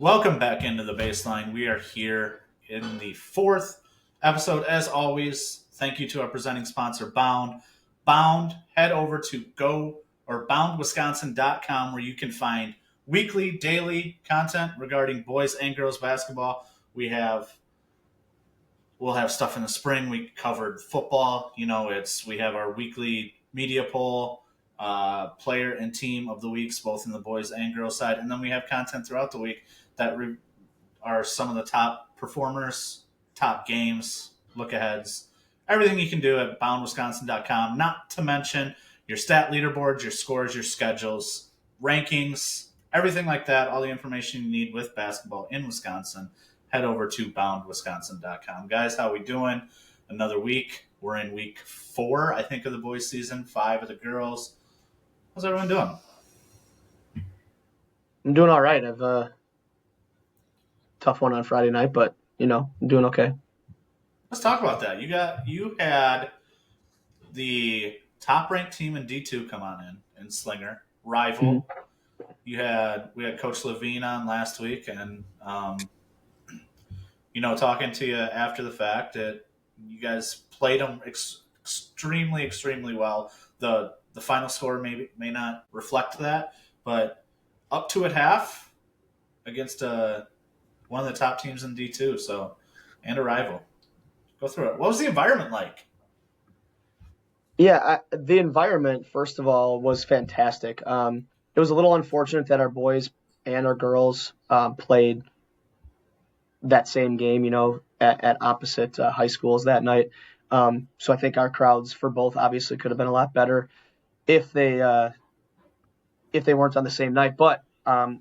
Welcome back into the baseline. We are here in the fourth episode. As always, thank you to our presenting sponsor, Bound. Bound, head over to boundwisconsin.com where you can find weekly, daily content regarding boys and girls basketball. We'll have stuff in the spring. We covered football. We have our weekly media poll, player and team of the weeks, both in the boys and girls side, and then we have content throughout the week that are some of the top performers, top games, look aheads, everything you can do at boundwisconsin.com. Not to mention your stat leaderboards, your scores, your schedules, rankings, everything like that. All the information you need with basketball in Wisconsin. Head over to boundwisconsin.com. Guys, how we doing? Another week. We're in week 4, I think, of the boys' season, 5 of the girls. How's everyone doing? I'm doing all right. I've tough one on Friday night, but I'm doing okay. Let's talk about that. You had the top-ranked team in D2 come on in Slinger, rival. Mm-hmm. We had Coach Levine on last week, and talking to you after the fact, that you guys played them extremely, extremely well. The final score may not reflect that, but up to at half against one of the top teams in D2, and a rival. Go through it. What was the environment like? Yeah, the environment, first of all, was fantastic. It was a little unfortunate that our boys and our girls played that same game, at opposite high schools that night. So I think our crowds for both obviously could have been a lot better if they weren't on the same night. But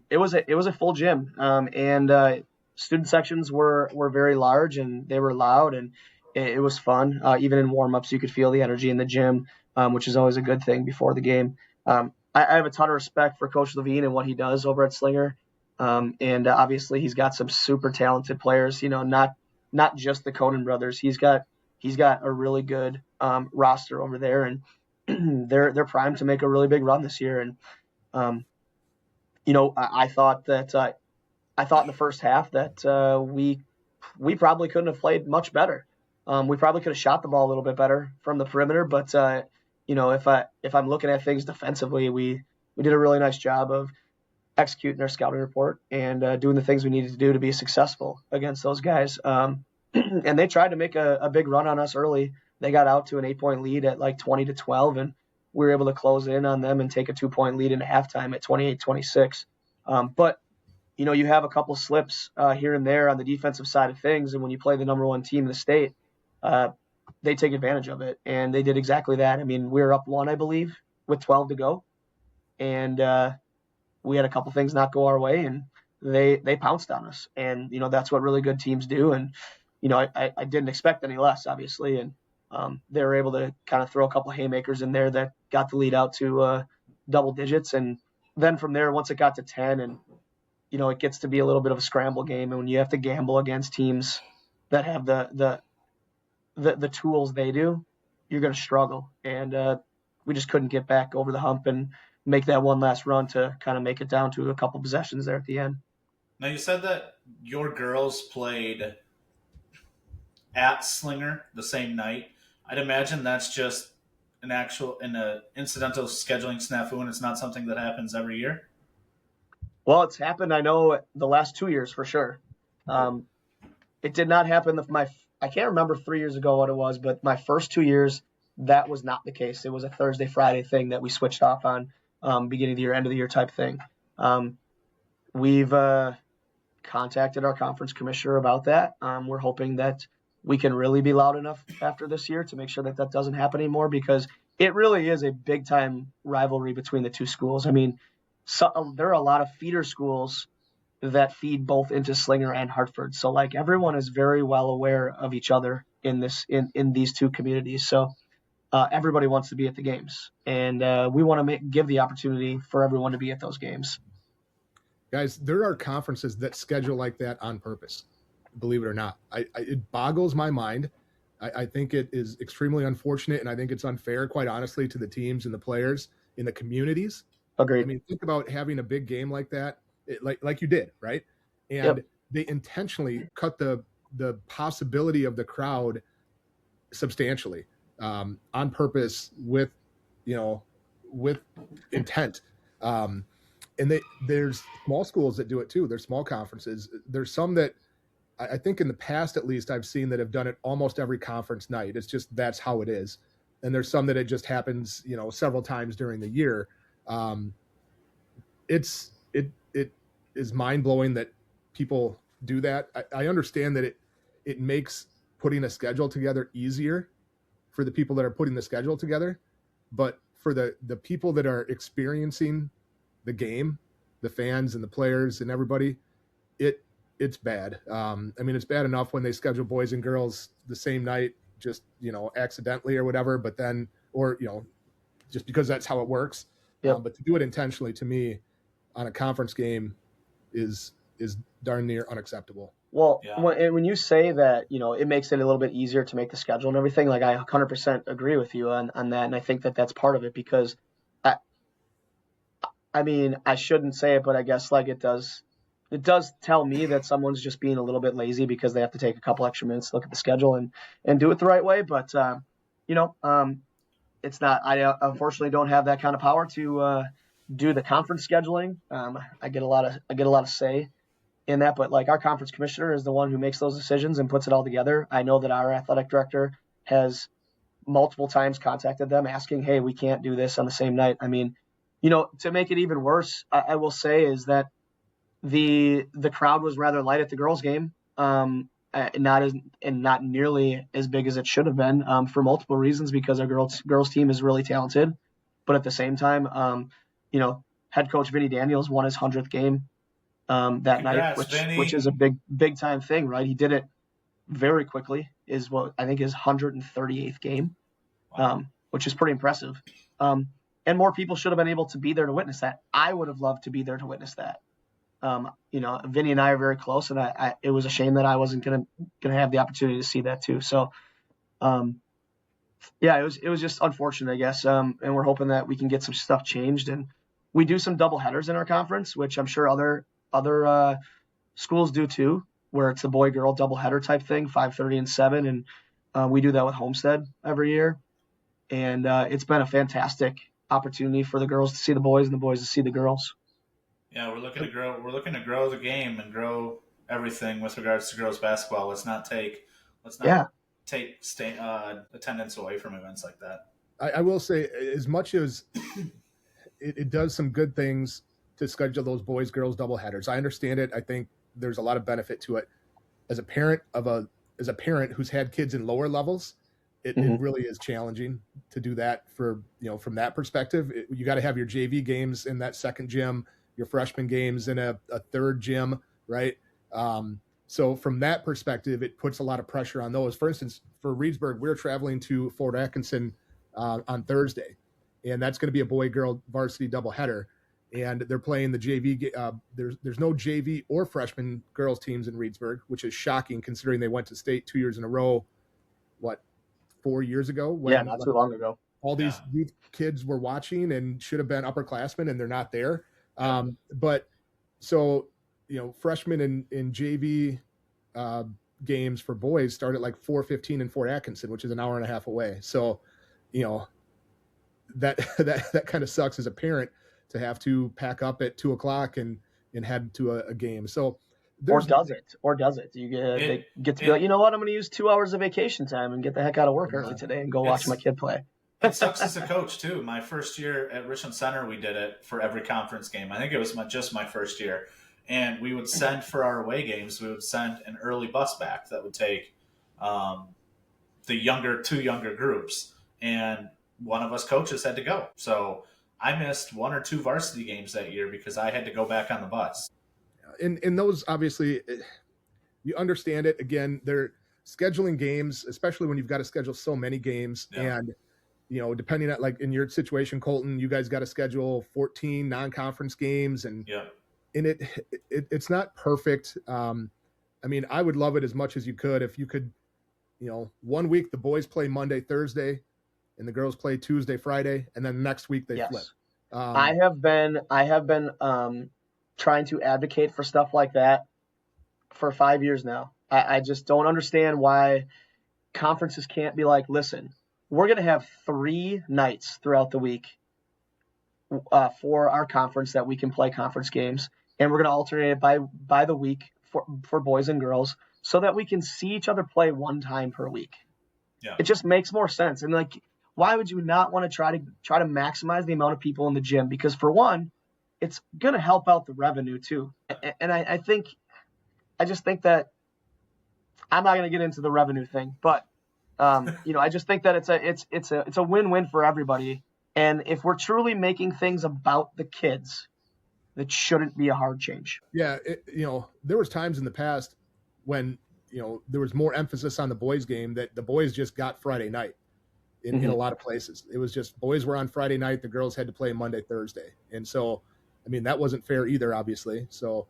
it was a full gym, and student sections were very large and they were loud, and it was fun. Even in warm-ups, you could feel the energy in the gym, which is always a good thing before the game. I have a ton of respect for Coach Levine and what he does over at Slinger. And obviously he's got some super talented players, not just the Conan brothers. He's got a really good roster over there, and they're primed to make a really big run this year. And I thought in the first half that we probably couldn't have played much better. We probably could have shot the ball a little bit better from the perimeter, but if I'm looking at things defensively, we did a really nice job of executing our scouting report and doing the things we needed to do to be successful against those guys. And they tried to make a big run on us early. They got out to an 8-point lead at like 20-12, and we were able to close in on them and take a 2-point lead into halftime at 28-26. But you have a couple slips here and there on the defensive side of things, and when you play the number one team in the state, they take advantage of it, and they did exactly that. I mean, we were up 1, I believe, with 12 to go, and we had a couple things not go our way, and they pounced on us. And that's what really good teams do. And I didn't expect any less, obviously, and they were able to kind of throw a couple haymakers in there that got the lead out to double digits. And then from there, once it got to 10, and it gets to be a little bit of a scramble game, and when you have to gamble against teams that have the tools they do, you're going to struggle. And we just couldn't get back over the hump and make that one last run to kind of make it down to a couple possessions there at the end. Now, you said that your girls played at Slinger the same night. I'd imagine that's just an incidental scheduling snafu, and it's not something that happens every year. Well, it's happened, I know, the last 2 years for sure. It did not happen. I can't remember 3 years ago what it was, but my first 2 years, that was not the case. It was a Thursday, Friday thing that we switched off on, beginning of the year, end of the year type thing. We've contacted our conference commissioner about that. We're hoping that we can really be loud enough after this year to make sure that doesn't happen anymore, because it really is a big time rivalry between the two schools. I mean, there are a lot of feeder schools that feed both into Slinger and Hartford. So like everyone is very well aware of each other in these two communities. So everybody wants to be at the games, and we want to give the opportunity for everyone to be at those games. Guys, there are conferences that schedule like that on purpose, believe it or not. It boggles my mind. I think it is extremely unfortunate, and I think it's unfair, quite honestly, to the teams and the players in the communities. Agreed. I mean, think about having a big game like that, like you did, right? and they intentionally cut the possibility of the crowd substantially, on purpose, with intent. And there's small schools that do it too. There's small conferences. There's some that I think in the past, at least, I've seen that have done it almost every conference night. It's just, that's how it is. And there's some that it just happens, several times during the year. It is mind blowing that people do that. I understand that it makes putting a schedule together easier for the people that are putting the schedule together, but for the people that are experiencing the game, the fans and the players and everybody, it's bad. It's bad enough when they schedule boys and girls the same night, just, accidentally or whatever, but then, or, just because that's how it works. But to do it intentionally, to me, on a conference game is darn near unacceptable. Well, when you say that, it makes it a little bit easier to make the schedule and everything, like I 100% agree with you on that. And I think that that's part of it, because I shouldn't say it, but I guess like it does tell me that someone's just being a little bit lazy because they have to take a couple extra minutes to look at the schedule and do it the right way. But, it's not, I unfortunately don't have that kind of power to do the conference scheduling. I get a lot of say in that, but like our conference commissioner is the one who makes those decisions and puts it all together. I know that our athletic director has multiple times contacted them asking, hey, we can't do this on the same night. To make it even worse, I will say is that the crowd was rather light at the girls' game, not nearly as big as it should have been, for multiple reasons, because our girls team is really talented. But at the same time, head coach Vinny Daniels won his 100th game that night, which is a big time thing, right? He did it very quickly. Is what I think his 138th game, which is pretty impressive. And more people should have been able to be there to witness that. I would have loved to be there to witness that. Vinny and I are very close, and it was a shame that I wasn't gonna have the opportunity to see that too. So, it was just unfortunate, I guess. And we're hoping that we can get some stuff changed, and we do some double headers in our conference, which I'm sure other schools do too, where it's a boy-girl double header type thing, 5:30 and 7, and we do that with Homestead every year, and it's been a fantastic opportunity for the girls to see the boys and the boys to see the girls. Yeah, we're looking to grow the game and grow everything with regards to girls basketball. Let's not take attendance away from events like that. I will say, as much as it does some good things to schedule those boys girls double headers, I understand it. I think there's a lot of benefit to it. As a parent who's had kids in lower levels, it really is challenging to do that from that perspective. You got to have your JV games in that second gym, your freshman games in a third gym, right? So from that perspective, it puts a lot of pressure on those. For instance, for Reedsburg, we're traveling to Fort Atkinson on Thursday, and that's going to be a boy-girl varsity doubleheader. And they're playing the JV. There's no JV or freshman girls teams in Reedsburg, which is shocking considering they went to state 2 years in a row. 4 years ago? Not too long ago. All these youth kids were watching and should have been upperclassmen, and they're not there. But so, freshmen in JV games for boys start at like 4:15 in Fort Atkinson, which is an hour and a half away. So, that kind of sucks as a parent to have to pack up at 2:00 and head to a game. So, or does it? You get to be like, you know what? I'm going to use 2 hours of vacation time and get the heck out of work early today and go watch my kid play. It sucks as a coach too. My first year at Richland Center, we did it for every conference game. I think it was just my first year. And we would send for our away games, we would send an early bus back that would take the two younger groups. And one of us coaches had to go. So I missed 1 or 2 varsity games that year because I had to go back on the bus. And those, obviously, you understand it. Again, they're scheduling games, especially when you've got to schedule so many games. Yeah. And, depending on, like in your situation, Colton, you guys got to schedule 14 non-conference games. And, and it's not perfect. I would love it as much as you could. If you could, 1 week the boys play Monday, Thursday, and the girls play Tuesday, Friday, and then next week they flip. I have been trying to advocate for stuff like that for 5 years now. I just don't understand why conferences can't be like, listen, we're going to have 3 nights throughout the week for our conference that we can play conference games, and we're going to alternate it by the week for boys and girls so that we can see each other play one time per week. Yeah. It just makes more sense. And like, why would you not want to try to maximize the amount of people in the gym? Because for one, it's going to help out the revenue too. And I just think that I'm not going to get into the revenue thing, but I just think that it's a win-win for everybody. And if we're truly making things about the kids, that shouldn't be a hard change. Yeah, there was times in the past when there was more emphasis on the boys game, that the boys just got Friday night in a lot of places. It was just boys were on Friday night, the girls had to play Monday, Thursday. And so, I mean, that wasn't fair either, obviously. So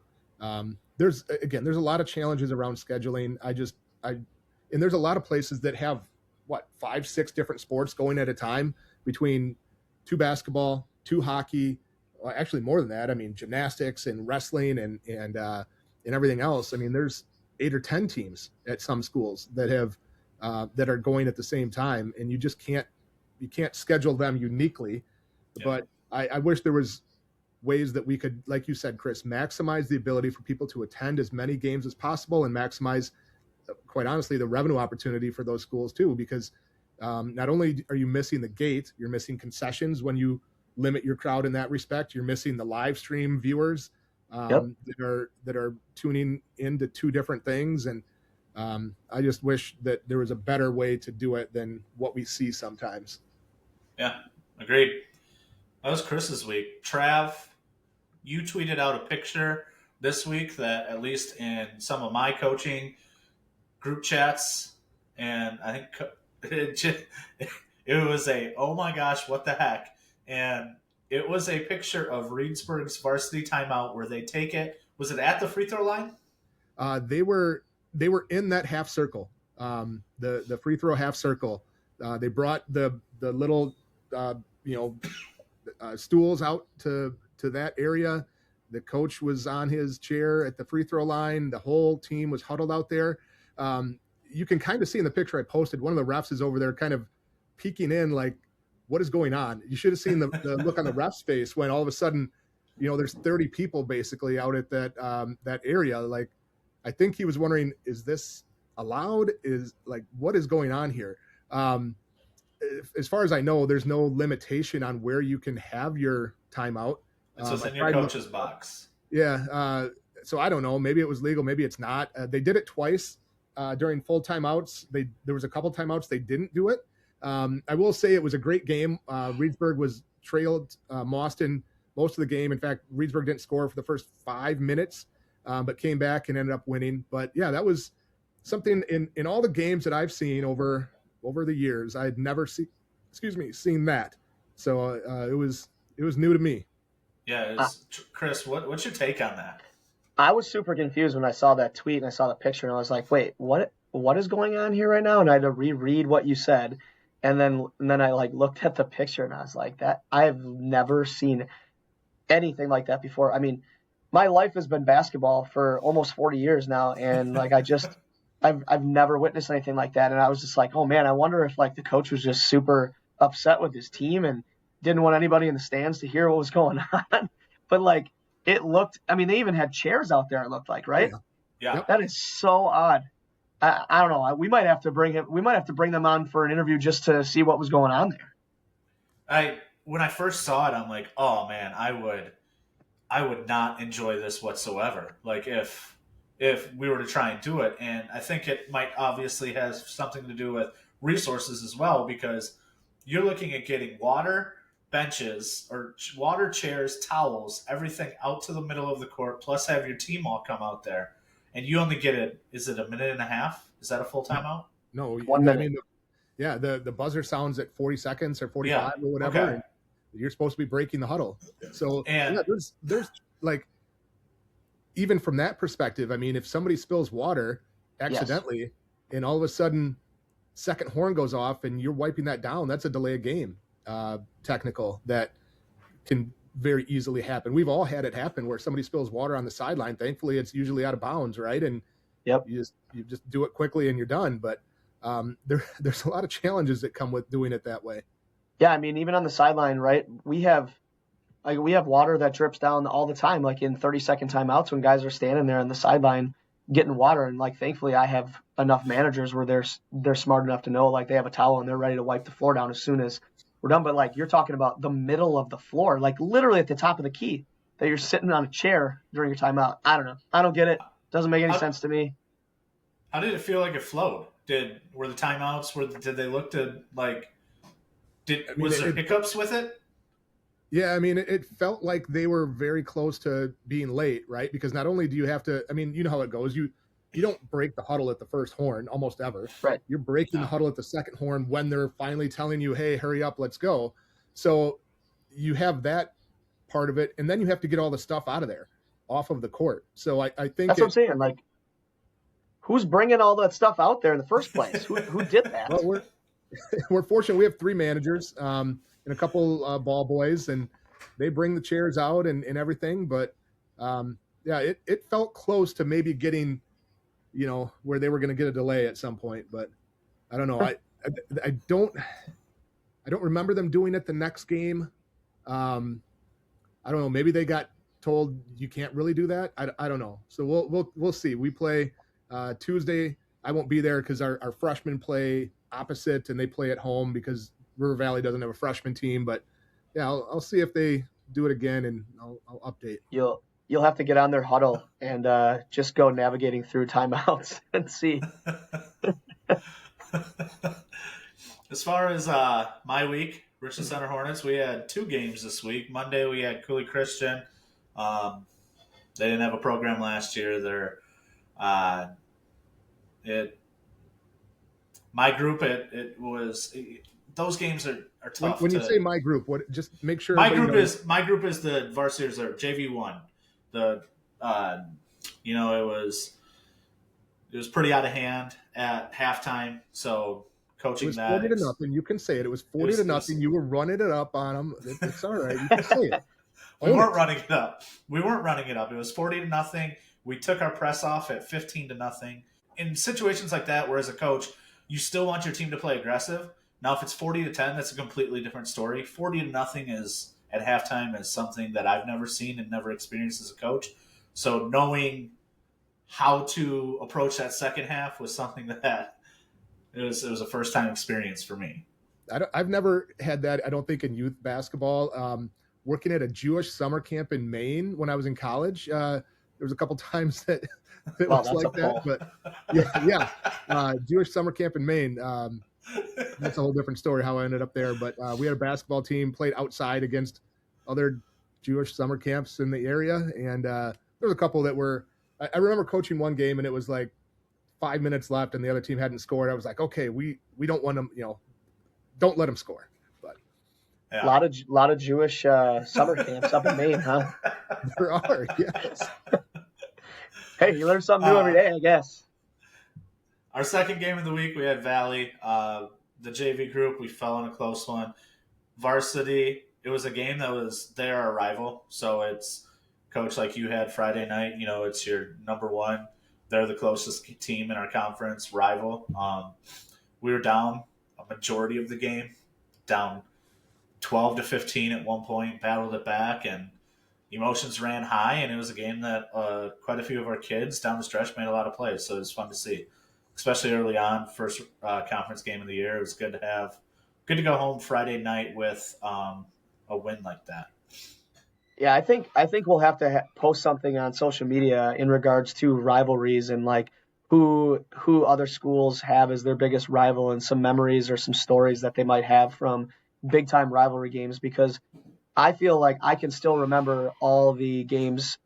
there's a lot of challenges around scheduling. And there's a lot of places that have 5, 6 different sports going at a time, between 2 basketball, 2 hockey, well, actually more than that. I mean, gymnastics and wrestling and everything else. I mean, there's 8 or 10 teams at some schools that have that are going at the same time, and you just can't schedule them uniquely. Yeah. But I wish there was ways that we could, like you said, Chris, maximize the ability for people to attend as many games as possible, and maximize, quite honestly, the revenue opportunity for those schools too. Because not only are you missing the gate, you're missing concessions when you limit your crowd in that respect. You're missing the live stream viewers that are tuning into 2 different things. And I just wish that there was a better way to do it than what we see sometimes. Yeah, agreed. That was Chris's week. Trav, you tweeted out a picture this week that, at least in some of my coaching group chats, and I think it was oh my gosh, what the heck? And it was a picture of Reedsburg's varsity timeout where they take it. Was it at the free throw line? They were in that half circle, the free throw half circle. They brought the little stools out to that area. The coach was on his chair at the free throw line. The whole team was huddled out there. You can kind of see in the picture I posted, one of the refs is over there kind of peeking in, like, what is going on? You should have seen the look on the ref's face when all of a sudden, there's 30 people basically out at that area. Like, I think he was wondering, is this allowed? What is going on here? As far as I know, there's no limitation on where you can have your timeout. It's in your coach's box. Yeah. So I don't know. Maybe it was legal. Maybe it's not. They did it twice during full timeouts. There was a couple timeouts they didn't do it. I will say it was a great game. Reedsburg was trailed Mauston most of the game. In fact, Reedsburg didn't score for the first 5 minutes, but came back and ended up winning. But yeah, that was something in all the games that I've seen over the years. I'd never seen that. So it was new to me. Yeah, Chris, what's your take on that? I was super confused when I saw that tweet and I saw the picture, and I was like, wait, what is going on here right now? And I had to reread what you said. And then I looked at the picture and I was like, that I have never seen anything like that before. I mean, my life has been basketball for almost 40 years now. And I've never witnessed anything like that. And I was just like, oh man, I wonder if the coach was just super upset with his team and didn't want anybody in the stands to hear what was going on. But it looked, I mean, they even had chairs out there, it looked like, right? Yeah. That is so odd. I don't know. We might have to bring them on for an interview just to see what was going on there. When I first saw it, I'm like, oh man, I would not enjoy this whatsoever. Like if we were to try and do it, and I think it might obviously has something to do with resources as well, because you're looking at getting water, benches, or water, chairs, towels, everything out to the middle of the court, plus have your team all come out there. And you only get it, is it a minute and a half? Is that a full timeout? No. 1 minute. I mean, the buzzer sounds at 40 seconds or 45 or whatever. Okay. And you're supposed to be breaking the huddle. So there's even from that perspective, I mean, if somebody spills water accidentally and all of a sudden second horn goes off and you're wiping that down, that's a delay of game technical that can very easily happen. We've all had it happen where somebody spills water on the sideline. Thankfully, it's usually out of bounds, right? And Yep. You just do it quickly and you're done. But there's a lot of challenges that come with doing it that way. Yeah, I mean, even on the sideline, right? We have water that drips down all the time, like in 30-second timeouts when guys are standing there on the sideline getting water. And like, thankfully, I have enough managers where they're smart enough to know, like, they have a towel and they're ready to wipe the floor down as soon as we're done. But like, you're talking about the middle of the floor, like literally at the top of the key, that you're sitting on a chair during your timeout. I don't know. I don't get it. Doesn't make any sense to me. How did it feel like it flowed? Were the timeouts? Did they look to like? Was there hiccups with it? Yeah, I mean, it felt like they were very close to being late, right? Because not only do you have to, I mean, you know how it goes. You don't break the huddle at the first horn almost ever. Right. You're breaking the huddle at the second horn when they're finally telling you, hey, hurry up, let's go. So you have that part of it, and then you have to get all the stuff out of there, off of the court. So I think that's what I'm saying. Like, who's bringing all that stuff out there in the first place? Who did that? Well, we're fortunate. We have 3 managers and a couple ball boys, and they bring the chairs out and everything. But yeah, it felt close to maybe getting, where they were going to get a delay at some point. But I don't know. I don't remember them doing it the next game. I don't know. Maybe they got told you can't really do that. I don't know. So we'll see. We play Tuesday. I won't be there because our freshmen play opposite and they play at home because River Valley doesn't have a freshman team. But yeah, I'll see if they do it again and I'll update. You'll have to get on their huddle and just go navigating through timeouts and see. As far as my week, Richland Center Hornets, we had 2 games this week. Monday we had Cooley Christian. They didn't have a program last year. My group, it was those games are tough. When you say my group, what? Just make sure. My group is the varsity reserve, JV1. It was pretty out of hand at halftime. So coaching it was 40-0. You can say it. It was 40-0. You were running it up on them. It's all right. You can say it. We weren't running it up. It was 40-0. We took our press off at 15-0. In situations like that, where as a coach, you still want your team to play aggressive. Now, if it's 40-10, that's a completely different story. 40-0 is at halftime is something that I've never seen and never experienced as a coach. So knowing how to approach that second half was something that it was a first time experience for me. I've never had that. I don't think in youth basketball. Working at a Jewish summer camp in Maine when I was in college, there was a couple times that it was like that. But yeah, Jewish summer camp in Maine. That's a whole different story how I ended up there. But we had a basketball team, played outside against other Jewish summer camps in the area, and there was a couple that were. I remember coaching one game, and it was like 5 minutes left, and the other team hadn't scored. I was like, okay, we don't want them, don't let them score. But yeah. A lot of Jewish summer camps up in Maine, huh? There are, yes. Hey, you learn something new every day, I guess. Our second game of the week, we had Valley. The JV group, we fell in a close one. Varsity, it was a game they're our rival. So it's, Coach, like you had Friday night, it's your number one. They're the closest team in our conference, rival. We were down a majority of the game, down 12-15 at one point, battled it back, and emotions ran high, and it was a game that quite a few of our kids down the stretch made a lot of plays, so it was fun to see, especially early on, first conference game of the year. It was good to go home Friday night with a win like that. Yeah, I think we'll have to post something on social media in regards to rivalries and like who other schools have as their biggest rival and some memories or some stories that they might have from big time rivalry games, because I feel like I can still remember all the games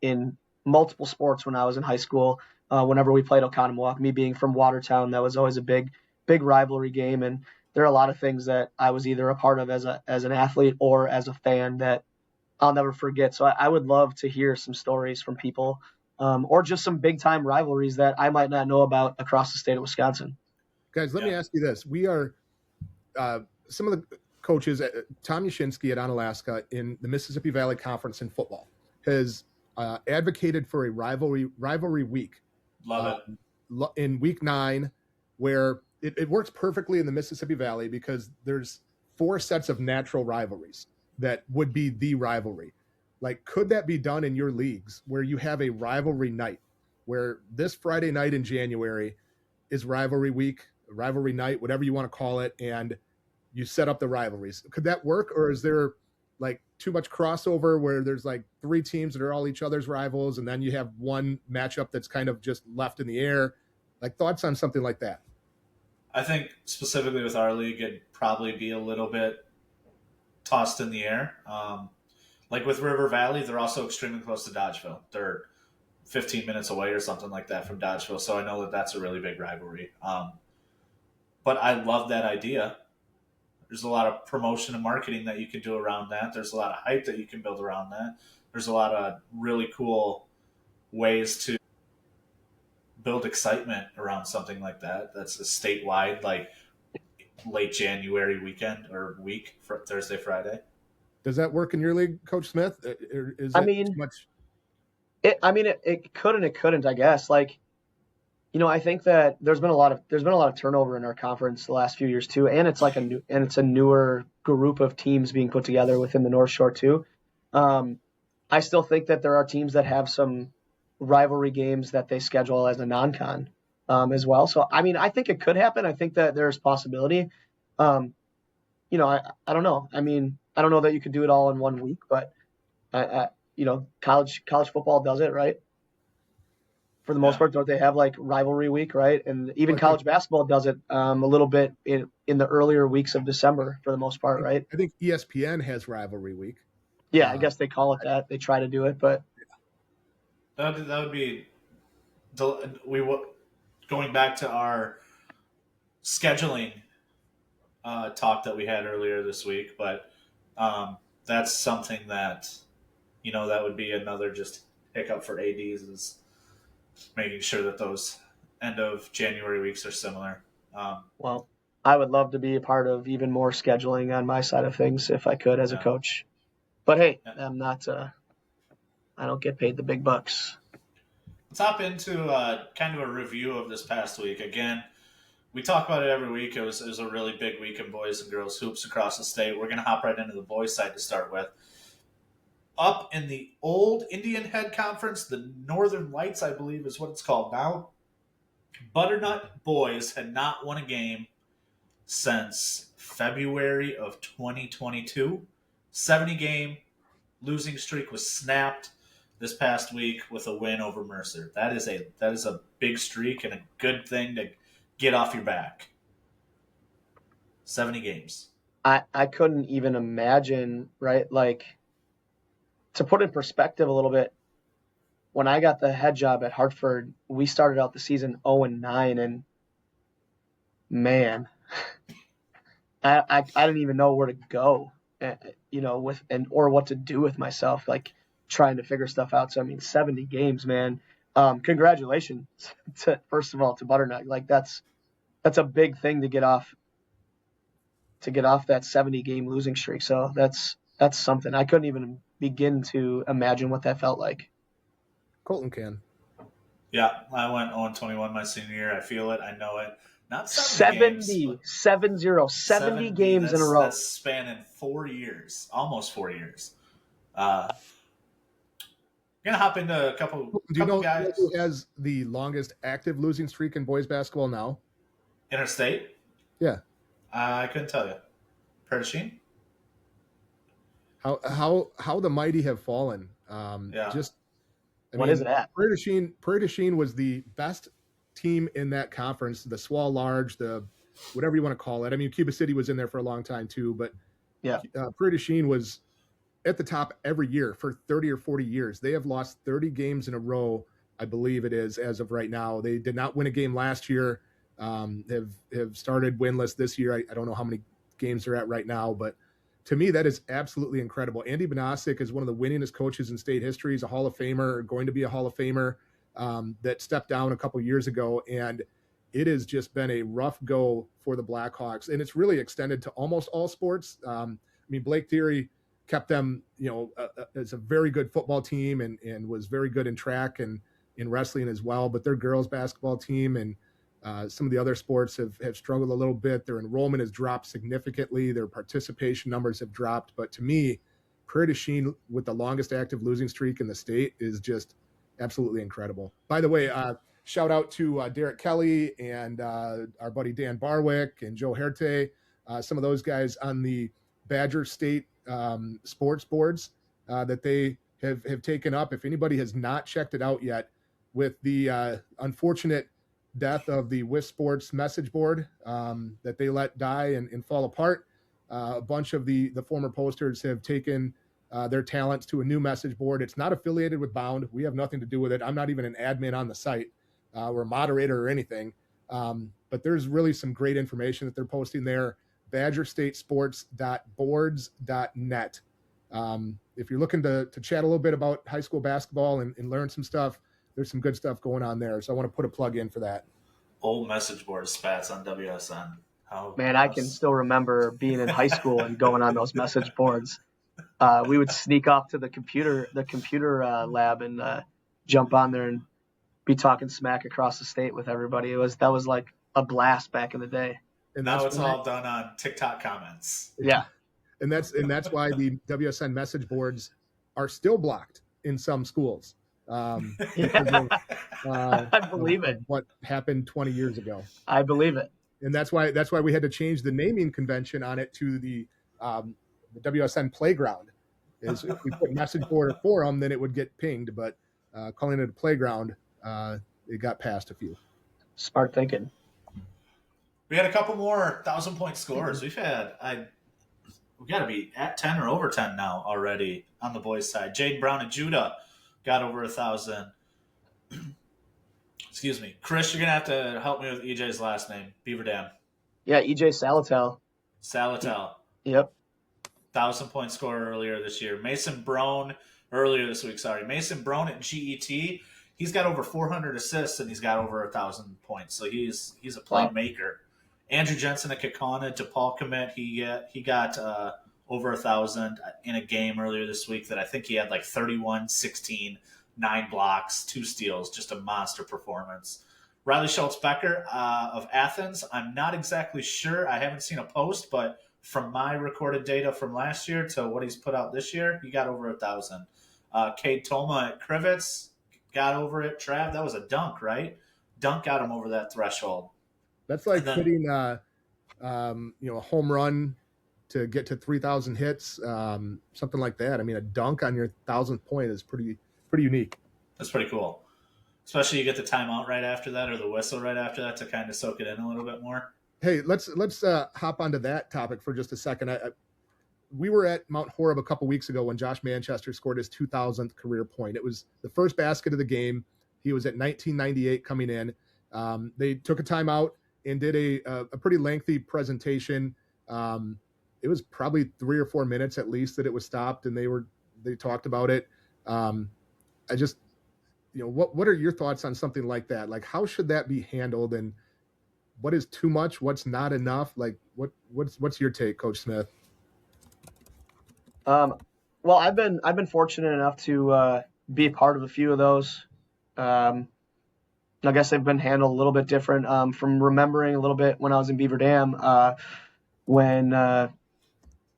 in multiple sports when I was in high school. Whenever we played Oconomowoc, me being from Watertown, that was always a big rivalry game, and there are a lot of things that I was either a part of as an athlete or as a fan that I'll never forget. So I would love to hear some stories from people or just some big time rivalries that I might not know about across the state of Wisconsin. Guys, let me ask you this. We are some of the coaches, Tom Yashinsky at Onalaska in the Mississippi Valley Conference in football has advocated for a rivalry week Love it. In week 9, where it works perfectly in the Mississippi Valley because there's 4 sets of natural rivalries that would be the rivalry. Like, could that be done in your leagues where you have a rivalry night, where this Friday night in January is rivalry week, rivalry night, whatever you want to call it, and you set up the rivalries? Could that work, or is there like too much crossover where there's like 3 teams that are all each other's rivals, and then you have one matchup that's kind of just left in the air? Like, thoughts on something like that? I think specifically with our league, it'd probably be a little bit tossed in the air. Like with River Valley, they're also extremely close to Dodgeville. They're 15 minutes away or something like that from Dodgeville, so I know that that's a really big rivalry. But I love that idea. There's a lot of promotion and marketing that you can do around that. There's a lot of hype that you can build around that. There's a lot of really cool ways to build excitement around something like that. That's a statewide, like late January weekend or week for Thursday, Friday. Does that work in your league, Coach Smith? Is I it mean, too much? it could and it couldn't, I guess. Like, I think that there's been a lot of turnover in our conference the last few years too, and it's like a newer group of teams being put together within the North Shore too. I still think that there are teams that have some rivalry games that they schedule as a non-con as well. So I think it could happen. I think that there's possibility. I don't know. I don't know that you could do it all in one week, but college football does it, right? For the most part, don't they have like rivalry week, right? And even college basketball does it a little bit in the earlier weeks of December for the most part, right? I think ESPN has rivalry week. Yeah, I guess they call it that. They try to do it, but that would be going back to our scheduling talk that we had earlier this week, but that's something that that would be another just hiccup for ADs, is making sure that those end of January weeks are similar. Well, I would love to be a part of even more scheduling on my side of things if I could as a coach. But hey, I'm not. I don't get paid the big bucks. Let's hop into kind of a review of this past week. Again, we talk about it every week. It was a really big week in boys and girls hoops across the state. We're going to hop right into the boys' side to start with. Up in the old Indian Head Conference, the Northern Lights, I believe is what it's called now, Butternut boys had not won a game since February of 2022. 70-game losing streak was snapped this past week with a win over Mercer. That is a big streak and a good thing to get off your back. 70 games. I couldn't even imagine, right? Like, to put in perspective a little bit, when I got the head job at Hartford, we started out the season 0-9, and man, I didn't even know where to go, or what to do with myself, like trying to figure stuff out. So 70 games, man. Congratulations first of all to Butternut. Like that's a big thing to get off that 70-game losing streak. So that's something. I couldn't even begin to imagine what that felt like. Colton can. Yeah, I went 0-21 my senior year. I feel it. I know it. Not 70 games in a row. That's spanning 4 years, almost 4 years. We're gonna hop into a couple. Do you know guys who has the longest active losing streak in boys basketball now? Interstate? Yeah. I couldn't tell you. Perdicine? How the mighty have fallen. What is it at? Perdicine was the best team in that conference, the Swall Large, the whatever you want to call it. Cuba City was in there for a long time too, but yeah, Perdicine was at the top every year for 30 or 40 years. They have lost 30 games in a row, I believe it is, as of right now. They did not win a game last year. Have started winless this year. I don't know how many games they're at right now, but to me, that is absolutely incredible. Andy Benasic is one of the winningest coaches in state history. He's a Hall of Famer, going to be a Hall of Famer, that stepped down a couple years ago. And it has just been a rough go for the Blackhawks. And it's really extended to almost all sports. Blake Theory kept them, as a very good football team and was very good in track. And in wrestling as well, but their girls basketball team and some of the other sports have struggled a little bit. Their enrollment has dropped significantly. Their participation numbers have dropped. But to me, Prairie du Chien, with the longest active losing streak in the state, is just absolutely incredible. By the way, shout out to Derek Kelly and our buddy Dan Barwick and Joe Herte, some of those guys on the Badger State sports boards that they have taken up. If anybody has not checked it out yet, with the unfortunate death of the WIS Sports message board that they let die and fall apart, a bunch of the former posters have taken their talents to a new message board. It's not affiliated with Bound. We have nothing to do with it. I'm not even an admin on the site or a moderator or anything. But there's really some great information that they're posting there. BadgerStateSports.boards.net. If you're looking to chat a little bit about high school basketball and learn some stuff, there's some good stuff going on there. So I want to put a plug in for that. Old message board spats on WSN. Man, I can still remember being in high school and going on those message boards. We would sneak off to the computer lab and jump on there and be talking smack across the state with everybody. That was like a blast back in the day. And now it's all done on TikTok comments. Yeah. And that's why the WSN message boards are still blocked in some schools. I believe it. What happened 20 years ago. I believe it. And that's why we had to change the naming convention on it to the WSN playground. Is if we put message board or forum, then it would get pinged. But calling it a playground, it got past a few. Smart thinking. We had a couple more 1,000-point scores. We got to be at 10 or over 10 now already on the boys' side. Jaden Brown and Judah got over 1,000. Excuse me. Chris, you're going to have to help me with EJ's last name. Beaver Dam. Yeah, EJ Salatel. Salatel. Yep. 1,000-point scorer earlier this year. Mason Brown Mason Brown at GET. He's got over 400 assists and he's got over 1,000 points. So he's a playmaker. Andrew Jensen at Kakana, DePaul commit. He got over 1,000 in a game earlier this week that I think he had like 31, 16, 9 blocks, 2 steals, just a monster performance. Riley Schultz-Becker of Athens, I'm not exactly sure. I haven't seen a post, but from my recorded data from last year to what he's put out this year, he got over 1,000. Cade Toma at Crivets got over it. Trav, that was a dunk, right? Dunk got him over that threshold. That's like hitting a home run to get to 3,000 hits, something like that. I mean, a dunk on your 1,000th point is pretty unique. That's pretty cool. Especially you get the timeout right after that or the whistle right after that to kind of soak it in a little bit more. Hey, let's hop onto that topic for just a second. We were at Mount Horeb a couple weeks ago when Josh Manchester scored his 2,000th career point. It was the first basket of the game. He was at 1998 coming in. They took a timeout and did a pretty lengthy presentation. It was probably 3 or 4 minutes at least that it was stopped, and they talked about it. I just, what are your thoughts on something like that? Like, how should that be handled, and what is too much? What's not enough? Like, what's your take, Coach Smith? Well, I've been fortunate enough to be a part of a few of those. I guess they've been handled a little bit different. From remembering a little bit when I was in Beaver Dam, when a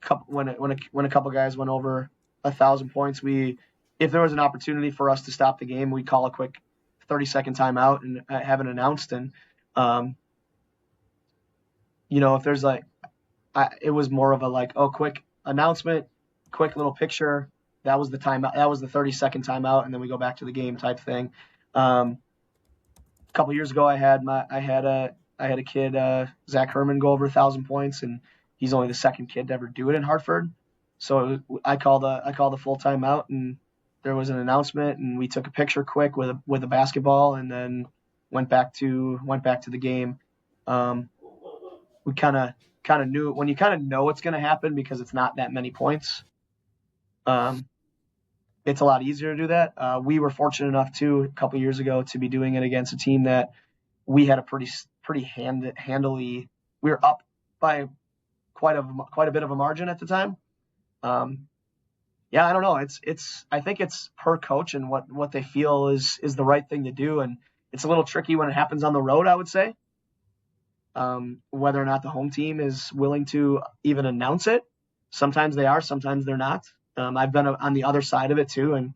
couple guys went over 1,000 points, if there was an opportunity for us to stop the game, we'd call a quick 30-second timeout and have it announced. And if there's it was more of a quick announcement, quick little picture. That was the timeout. That was the 30-second timeout, and then we go back to the game type thing. A couple years ago, I had a kid, Zach Herman, go over 1,000 points, and he's only the second kid to ever do it in Hartford. So I called a full timeout, and there was an announcement, and we took a picture quick with a basketball, and then went back to the game. We kind of knew when you kind of know what's going to happen because it's not that many points. It's a lot easier to do that. We were fortunate enough too a couple years ago to be doing it against a team that we had a pretty handily. We were up by quite a bit of a margin at the time. Yeah, I don't know. I think it's per coach and what they feel is the right thing to do, and it's a little tricky when it happens on the road, I would say. Whether or not the home team is willing to even announce it. Sometimes they are, sometimes they're not. I've been on the other side of it too, and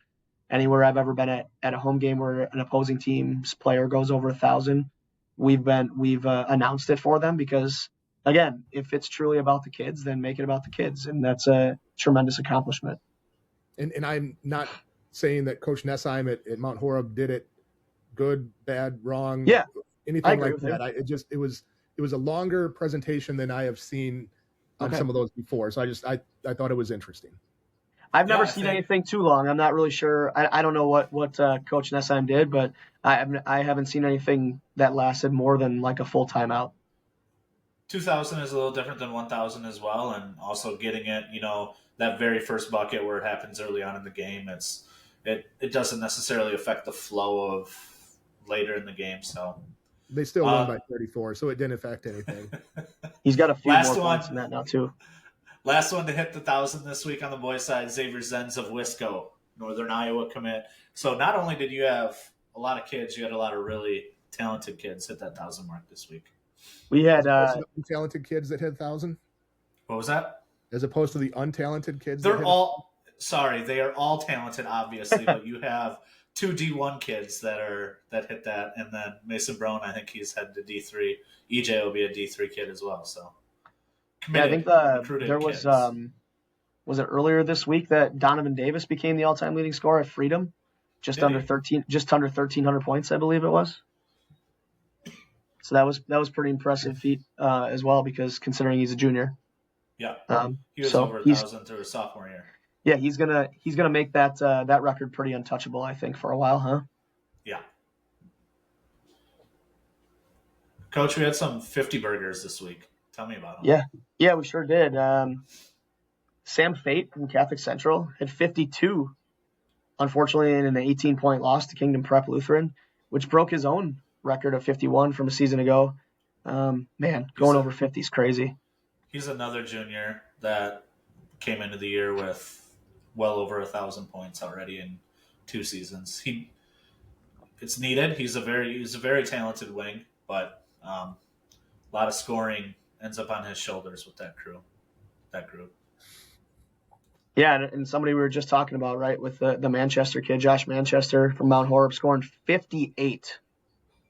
anywhere I've ever been at a home game where an opposing team's player goes over 1,000, we've announced it for them because, again, if it's truly about the kids, then make it about the kids, and that's a tremendous accomplishment. And I'm not saying that Coach Nessheim at Mount Horeb did it good, bad, wrong, anything like that. It was a longer presentation than I have seen on some of those before. So I thought it was interesting. I've never seen anything too long. I'm not really sure. I don't know what Coach Nessheim did, but I haven't seen anything that lasted more than like a full timeout. 2,000 is a little different than 1,000 as well, and also getting it, that very first bucket where it happens early on in the game. It doesn't necessarily affect the flow of later in the game. So they still won by 34, so it didn't affect anything. He's got a few more points than that now too. Last one to hit the 1,000 this week on the boys' side, Xavier Zenz of Wisco, Northern Iowa commit. So not only did you have a lot of kids, you had a lot of really talented kids hit that 1,000 mark this week. We had talented kids that hit 1,000. What was that? As opposed to the untalented kids. They are all talented, obviously, but you have two D1 kids that hit that, and then Mason Brown, I think he's headed to D3. EJ will be a D3 kid as well. So I think there was it earlier this week that Donovan Davis became the all-time leading scorer at Freedom, just under 1,300 points, I believe it was. So that was pretty impressive feat as well, because considering he's a junior. Yeah, he was over 1,000 through his sophomore year. Yeah, he's gonna make that record pretty untouchable, I think, for a while, huh? Yeah. Coach, we had some 50 burgers this week. Tell me about them. Yeah, we sure did. Sam Fate from Catholic Central had 52, unfortunately, in an 18-point loss to Kingdom Prep Lutheran, which broke his own record of 51 from a season ago. Going over 50 is crazy. He's another junior that came into the year with well over 1,000 points already in 2 seasons. It's needed. He's a very talented wing, but a lot of scoring ends up on his shoulders with that group. Yeah, and somebody we were just talking about, right, with the Manchester kid, Josh Manchester from Mount Horeb, scoring 58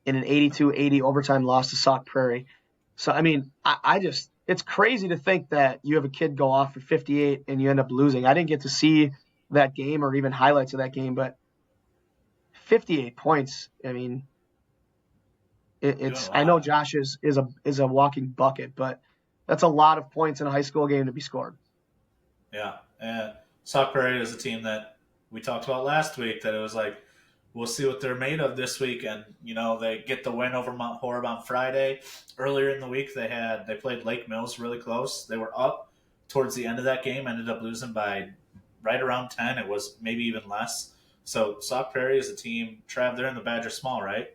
in an 82-80 overtime loss to Sauk Prairie. So, I mean, it's crazy to think that you have a kid go off for 58 and you end up losing. I didn't get to see that game or even highlights of that game, but 58 points, I mean, I know Josh is a walking bucket, but that's a lot of points in a high school game to be scored. Yeah, and Sauk Prairie is a team that we talked about last week, that it was like, we'll see what they're made of this week. And, they get the win over Mount Horeb on Friday. Earlier in the week, they played Lake Mills really close. They were up towards the end of that game, ended up losing by right around 10. It was maybe even less. So Sauk Prairie is a team. Trav, they're in the Badger Small, right?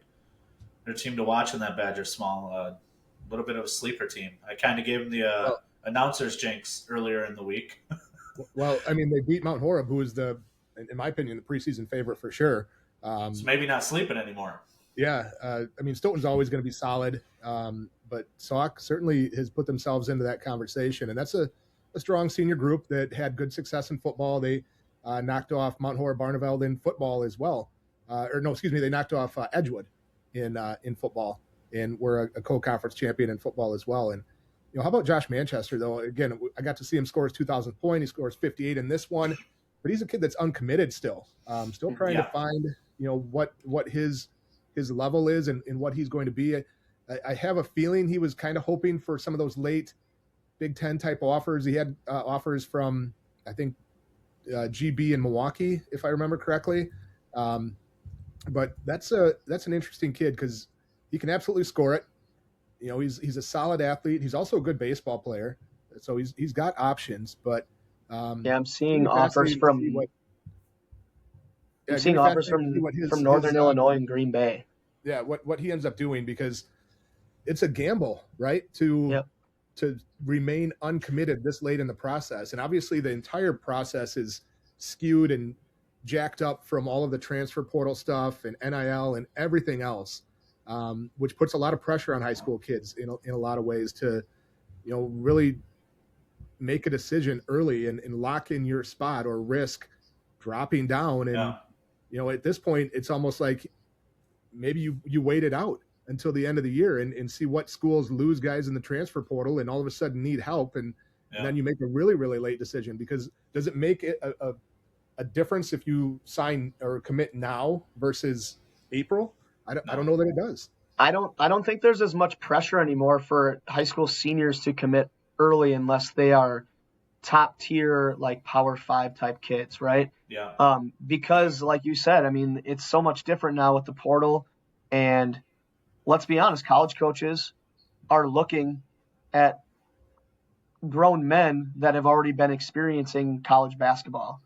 They're a team to watch in that Badger Small. A little bit of a sleeper team. I kind of gave them the announcer's jinx earlier in the week. Well, I mean, they beat Mount Horeb, who is in my opinion, the preseason favorite for sure. So maybe not sleeping anymore. Yeah. I mean, Stoughton's always going to be solid, but Sauk certainly has put themselves into that conversation. And that's a strong senior group that had good success in football. They knocked off Mount Horeb Barneveld in football as well. They knocked off Edgewood in football, and were a co-conference champion in football as well. And, how about Josh Manchester, though? Again, I got to see him score his 2,000th point. He scores 58 in this one, but he's a kid that's uncommitted still. Still trying to find, what his level is and what he's going to be. I have a feeling he was kind of hoping for some of those late Big Ten type offers. He had offers from, I think, GB in Milwaukee, if I remember correctly. But that's an interesting kid because he can absolutely score it. He's a solid athlete. He's also a good baseball player, so he's got options. But I'm seeing offers from Northern Illinois and Green Bay. Yeah, what he ends up doing, because it's a gamble, right? To remain uncommitted this late in the process, and obviously the entire process is skewed and jacked up from all of the transfer portal stuff and NIL and everything else, which puts a lot of pressure on high school kids in a lot of ways to, really make a decision early and lock in your spot or risk dropping down. And, at this point, it's almost like maybe you wait it out until the end of the year and see what schools lose guys in the transfer portal and all of a sudden need help. And then you make a really, really late decision, because does it make it a difference if you sign or commit now versus April? I don't know that it does. I don't think there's as much pressure anymore for high school seniors to commit early unless they are top tier, like Power 5 type kids, right? Yeah. Because like you said, I mean, it's so much different now with the portal, and let's be honest, college coaches are looking at grown men that have already been experiencing college basketball.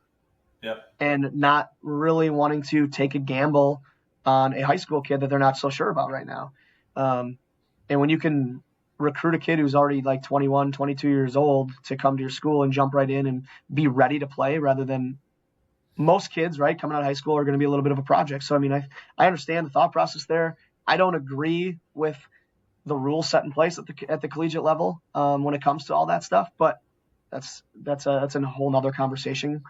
Yep. And not really wanting to take a gamble on a high school kid that they're not so sure about right now. And when you can recruit a kid who's already like 21, 22 years old to come to your school and jump right in and be ready to play, rather than most kids, right, coming out of high school are going to be a little bit of a project. So, I mean, I understand the thought process there. I don't agree with the rules set in place at the collegiate level when it comes to all that stuff, but that's a whole nother conversation.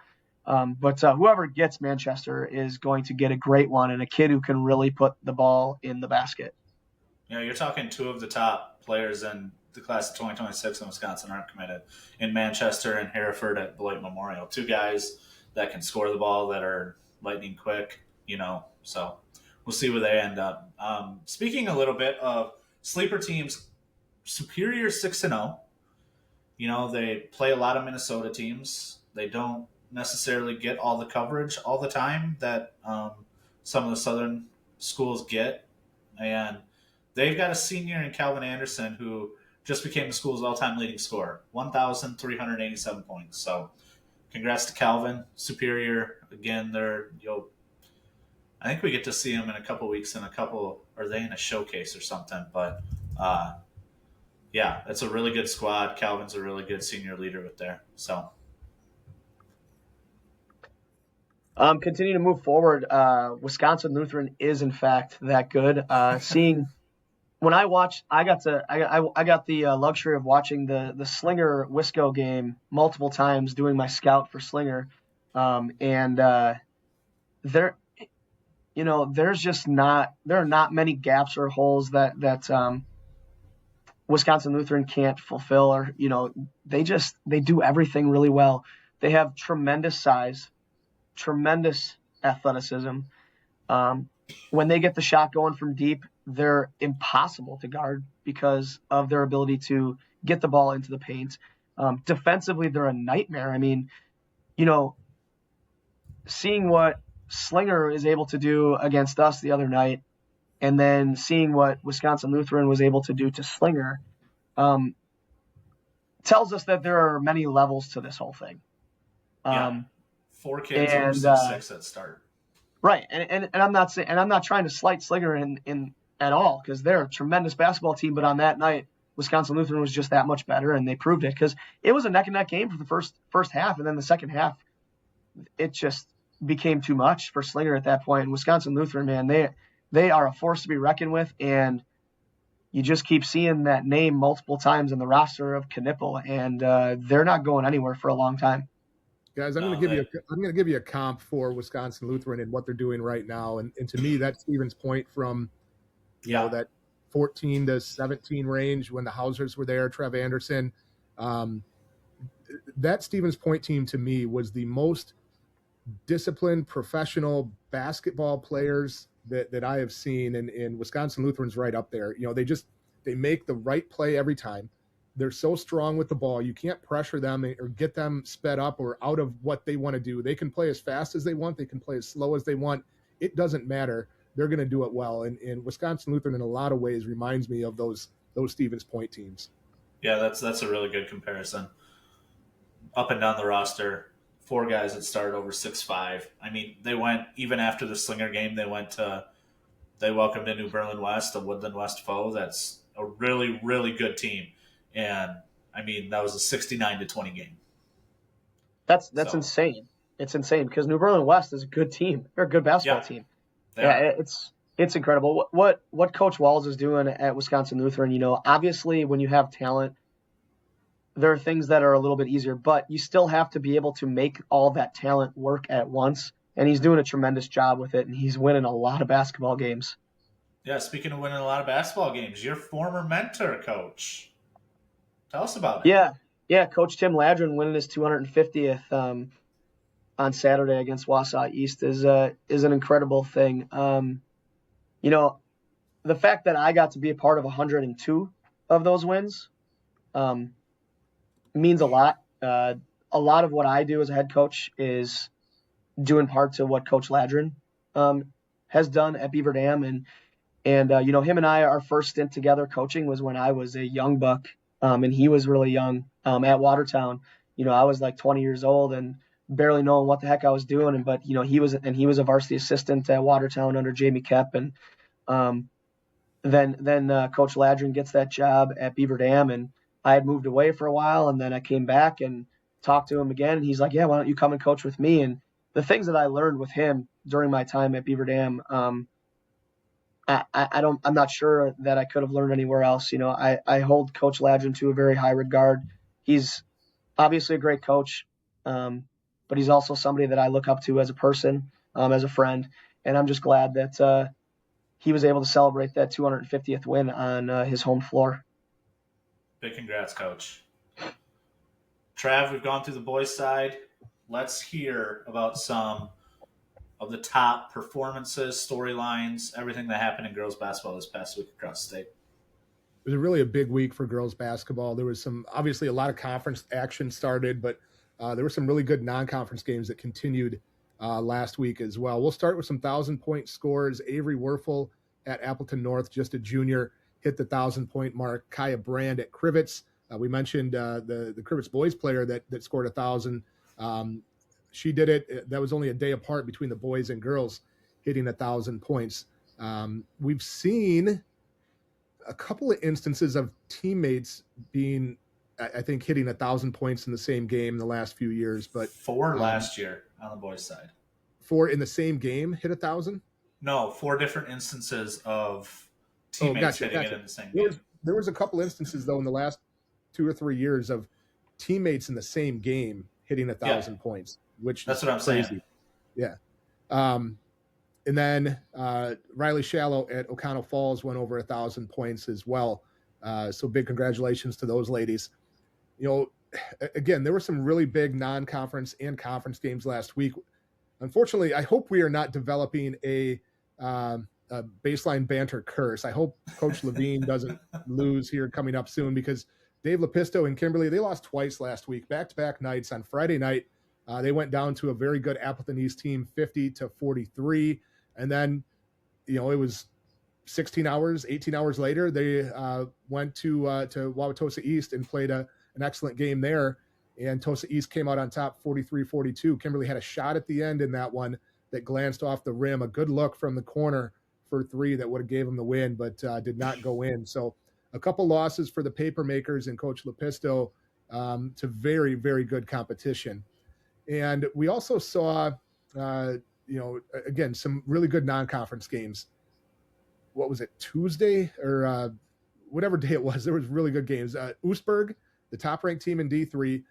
But whoever gets Manchester is going to get a great one, and a kid who can really put the ball in the basket. You're talking two of the top players in the class of 2026 in Wisconsin aren't committed, in Manchester and Hereford at Beloit Memorial. Two guys that can score the ball, that are lightning quick, so we'll see where they end up. Speaking a little bit of sleeper teams, Superior 6-0. They play a lot of Minnesota teams. They don't necessarily get all the coverage all the time that some of the Southern schools get. And they've got a senior in Calvin Anderson who just became the school's all-time leading scorer, 1,387 points. So congrats to Calvin. Superior, again, I think we get to see him in a couple weeks are they in a showcase or something? But yeah, it's a really good squad. Calvin's a really good senior leader with there. So continue to move forward. Wisconsin Lutheran is in fact that good. When I watched, I got the luxury of watching the Slinger Wisco game multiple times, doing my scout for Slinger, and there are not many gaps or holes that Wisconsin Lutheran can't fulfill, or they do everything really well. They have tremendous size, tremendous athleticism. When they get the shot going from deep, they're impossible to guard because of their ability to get the ball into the paint. Defensively, they're a nightmare. I mean, seeing what Slinger is able to do against us the other night, and then seeing what Wisconsin Lutheran was able to do to Slinger, tells us that there are many levels to this whole thing. 4 kids over 6 at start. Right, and I'm not saying, and I'm not trying to slight Slinger in at all, because they're a tremendous basketball team. But on that night, Wisconsin Lutheran was just that much better, and they proved it, because it was a neck and neck game for the first half, and then the second half, it just became too much for Slinger at that point. And Wisconsin Lutheran, man, they are a force to be reckoned with, and you just keep seeing that name multiple times in the roster of Knippel, and they're not going anywhere for a long time. Guys, I'm going to give you a comp for Wisconsin Lutheran and what they're doing right now, and to me, that's Stevens Point from that 14 to 17 range when the Hausers were there, Trev Anderson. That Stevens Point team to me was the most disciplined professional basketball players that I have seen, and Wisconsin Lutheran's right up there. They make the right play every time. They're so strong with the ball. You can't pressure them or get them sped up or out of what they want to do. They can play as fast as they want. They can play as slow as they want. It doesn't matter. They're going to do it well. And Wisconsin Lutheran in a lot of ways reminds me of those Stevens Point teams. Yeah, that's a really good comparison. Up and down the roster, 4 guys that started over 6'5". I mean, they went, even after the Slinger game, they welcomed a New Berlin West, a Woodland West foe. That's a really, really good team. And I mean, that was a 69-20 game. That's insane. It's insane because New Berlin West is a good team. They're a good basketball team. Yeah, it's incredible. What Coach Walls is doing at Wisconsin Lutheran, obviously when you have talent, there are things that are a little bit easier, but you still have to be able to make all that talent work at once. And he's doing a tremendous job with it, and he's winning a lot of basketball games. Yeah, speaking of winning a lot of basketball games, your former mentor, Coach. Tell us about it. Yeah, Coach Tim Ladrin winning his 250th on Saturday against Wausau East is an incredible thing. The fact that I got to be a part of 102 of those wins means a lot. A lot of what I do as a head coach is due in part to what Coach Ladrin has done at Beaver Dam, and him and I, our first stint together coaching was when I was a young buck, and he was really young at Watertown. I was like 20 years old and barely knowing what the heck I was doing, but he was a varsity assistant at Watertown under Jamie Kep, and then Coach Ladrin gets that job at Beaver Dam, and I had moved away for a while, and then I came back and talked to him again, and he's like, yeah, why don't you come and coach with me? And the things that I learned with him during my time at Beaver Dam, I'm not sure that I could have learned anywhere else. I hold Coach Ladrin to a very high regard. He's obviously a great coach, but he's also somebody that I look up to as a person, as a friend, and I'm just glad that he was able to celebrate that 250th win on his home floor. Big congrats, Coach. Trav, we've gone through the boys' side. Let's hear about some of the top performances, storylines, everything that happened in girls basketball this past week across the state. It was really a big week for girls basketball. There was obviously a lot of conference action started, but there were some really good non-conference games that continued last week as well. We'll start with some 1,000-point scores. Avery Werfel at Appleton North, just a junior, hit the 1,000-point mark. Kaya Brand at Crivets. We mentioned the Crivets boys player that scored 1,000. She did it. That was only a day apart between the boys and girls hitting 1,000 points. We've seen a couple of instances of teammates being, I think, hitting 1,000 points in the same game in the last few years. But 4 last year on the boys' side. 4 in the same game hit 1,000? No, 4 different instances of teammates hitting it in the same game. There was a couple instances, though, in the last 2 or 3 years of teammates in the same game hitting 1,000 points, which that's is what I'm crazy. saying. Yeah. And then Riley Shallow at O'Connell Falls went over 1,000 points as well. So big congratulations to those ladies. Again, there were some really big non-conference and conference games last week. Unfortunately, I hope we are not developing a baseline banter curse. I hope Coach Levine doesn't lose here coming up soon, because Dave Lepisto and Kimberly, they lost twice last week, back-to-back nights. On Friday night, they went down to a very good Appleton East team, 50-43. And then, it was 18 hours later, they went to Wauwatosa East and played an excellent game there. And Tosa East came out on top 43-42. Kimberly had a shot at the end in that one that glanced off the rim. A good look from the corner for 3 that would have gave them the win, but did not go in. So a couple losses for the paper makers and Coach Lepisto to very, very good competition. And we also saw, again, some really good non-conference games. What was it, Tuesday or whatever day it was? There was really good games. Oostburg, the top-ranked team in D3,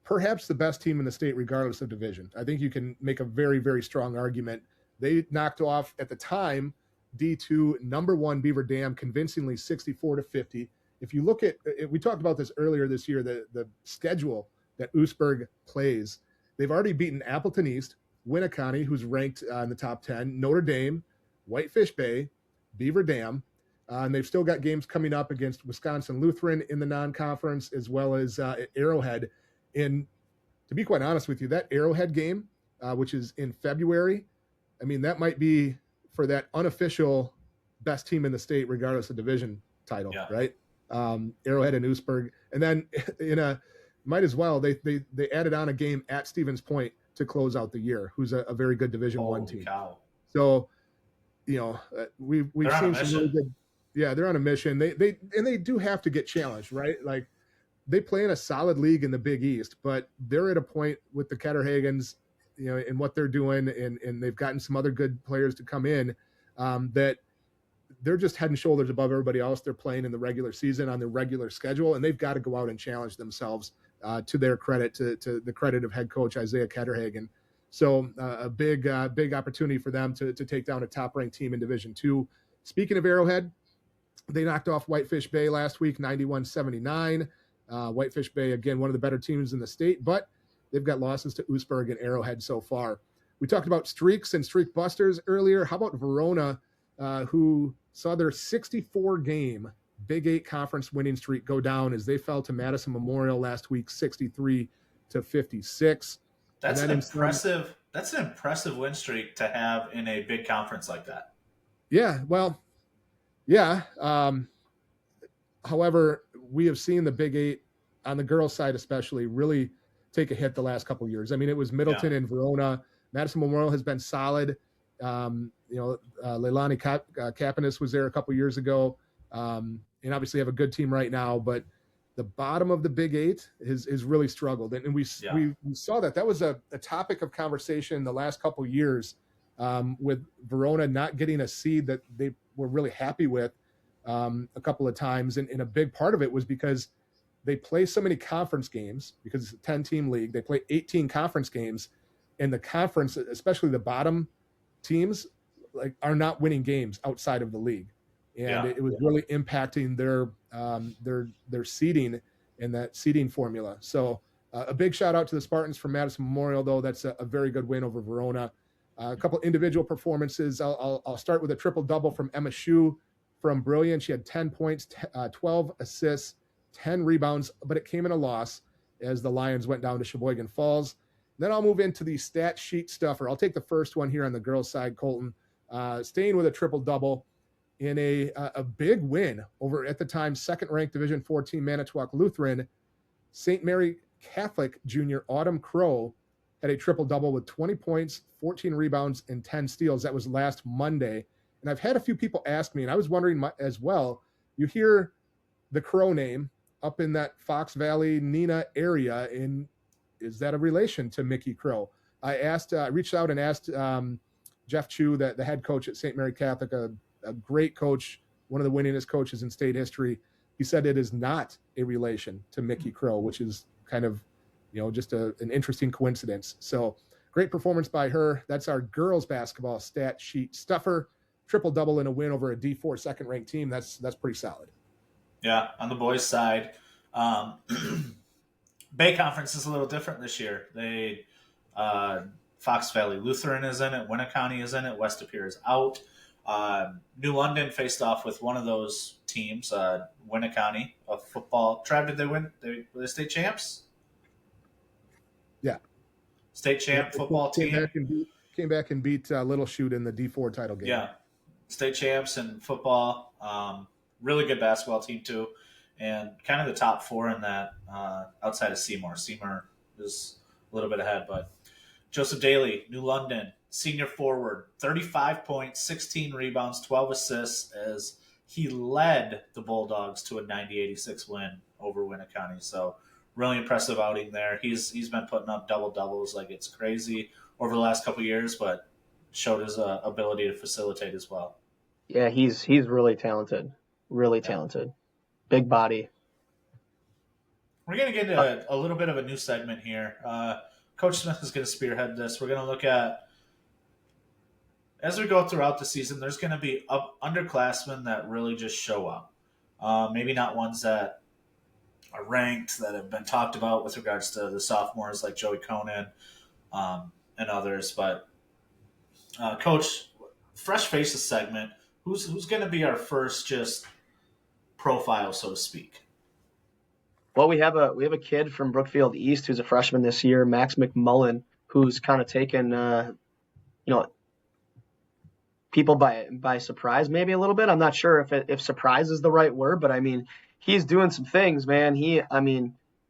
perhaps the best team in the state regardless of division. I think you can make a very, very strong argument. They knocked off, at the time, D2 number 1 Beaver Dam convincingly 64-50. If you look at, we talked about this earlier this year, the schedule that Oostburg plays. They've already beaten Appleton East, Winneconne, who's ranked in the top 10, Notre Dame, Whitefish Bay, Beaver Dam, and they've still got games coming up against Wisconsin Lutheran in the non-conference, as well as Arrowhead. And to be quite honest with you, that Arrowhead game, which is in February, I mean, that might be for that unofficial best team in the state, regardless of division title, right? Arrowhead and Oostburg. And then might as well, they added on a game at Stevens Point to close out the year, who's a very good Division I team. Cow. So, we've seen some really good. Yeah, they're on a mission. They do have to get challenged, right? Like, they play in a solid league in the Big East, but they're at a point with the Ketterhagans, in what they're doing, and they've gotten some other good players to come in, that they're just head and shoulders above everybody else. They're playing in the regular season on their regular schedule, and they've got to go out and challenge themselves, to their credit, to the credit of head coach Isaiah Ketterhagen. So a big opportunity for them to take down a top-ranked team in Division II. Speaking of Arrowhead, they knocked off Whitefish Bay last week, 91-79. Whitefish Bay, again, one of the better teams in the state, but they've got losses to Oostburg and Arrowhead so far. We talked about streaks and streak busters earlier. How about Verona, who saw their 64-game Big 8 conference winning streak go down as they fell to Madison Memorial last week, 63-56. That's an impressive win streak to have in a big conference like that. Yeah, well, yeah. However, we have seen the Big 8 on the girls' side especially really take a hit the last couple of years. I mean, it was Middleton and Verona. Madison Memorial has been solid. Leilani Kapanis was there a couple years ago, and obviously have a good team right now. But the bottom of the Big 8 has really struggled, and we saw that was a topic of conversation the last couple years, with Verona not getting a seed that they were really happy with a couple of times, and a big part of it was because they play so many conference games because it's a 10-team league. They play 18 conference games, and the conference, especially the bottom teams, are not winning games outside of the league, and it was really impacting their seeding and that seeding formula. So a big shout out to the Spartans from Madison Memorial, though. That's a very good win over Verona. A couple individual performances. I'll start with a triple double from Emma Shue from Brilliant. She had 10 points, 12 assists, 10 rebounds, but it came in a loss as the Lions went down to Sheboygan Falls. Then I'll move into the stat sheet stuffer. I'll take the first one here on the girls' side, Colton. Staying with a triple-double in a big win over, at the time, second-ranked Division 14 Manitowoc Lutheran. St. Mary Catholic junior Autumn Crow had a triple-double with 20 points, 14 rebounds, and 10 steals. That was last Monday. And I've had a few people ask me, and I was wondering as well, you hear the Crow name up in that Fox Valley, Neenah area, and is that a relation to Mickey Crow? I reached out and asked Jeff Chu, the head coach at St. Mary Catholic, a great coach, one of the winningest coaches in state history. He said it is not a relation to Mickey Crow, which is kind of, just an interesting coincidence. So great performance by her. That's our girls basketball stat sheet stuffer. Triple-double in a win over a D4 second-ranked team. That's pretty solid. Yeah, on the boys' side, Bay Conference is a little different this year. They Fox Valley Lutheran is in it. Winneconne is in it. West Appear is out. New London faced off with one of those teams, Winneconne, of football. Trav, did they win? Were they state champs? Yeah. State champ football team. Came back and beat Little Chute in the D4 title game. Yeah. State champs in football. Really good basketball team, too. And kind of the top four in that outside of Seymour. Seymour is a little bit ahead, but Joseph Daly, New London, senior forward, 35 points, 16 rebounds, 12 assists as he led the Bulldogs to a 90-86 win over Winneconne. So really impressive outing there. He's been putting up double-doubles like it's crazy over the last couple of years, but showed his ability to facilitate as well. Yeah, he's really talented. Really talented. Big body. We're going to get into a little bit of a new segment here. Coach Smith is going to spearhead this. We're going to look at, as we go throughout the season, there's going to be underclassmen that really just show up. Maybe not ones that are ranked, that have been talked about with regards to the sophomores like Joey Conan and others. But, Coach, Fresh Faces segment, who's going to be our first just profile, so to speak? Well, we have a kid from Brookfield East who's a freshman this year, Max McMullen, who's kind of taken people by surprise, maybe a little bit. I'm not sure if surprise is the right word, but I mean, he's doing some things, man.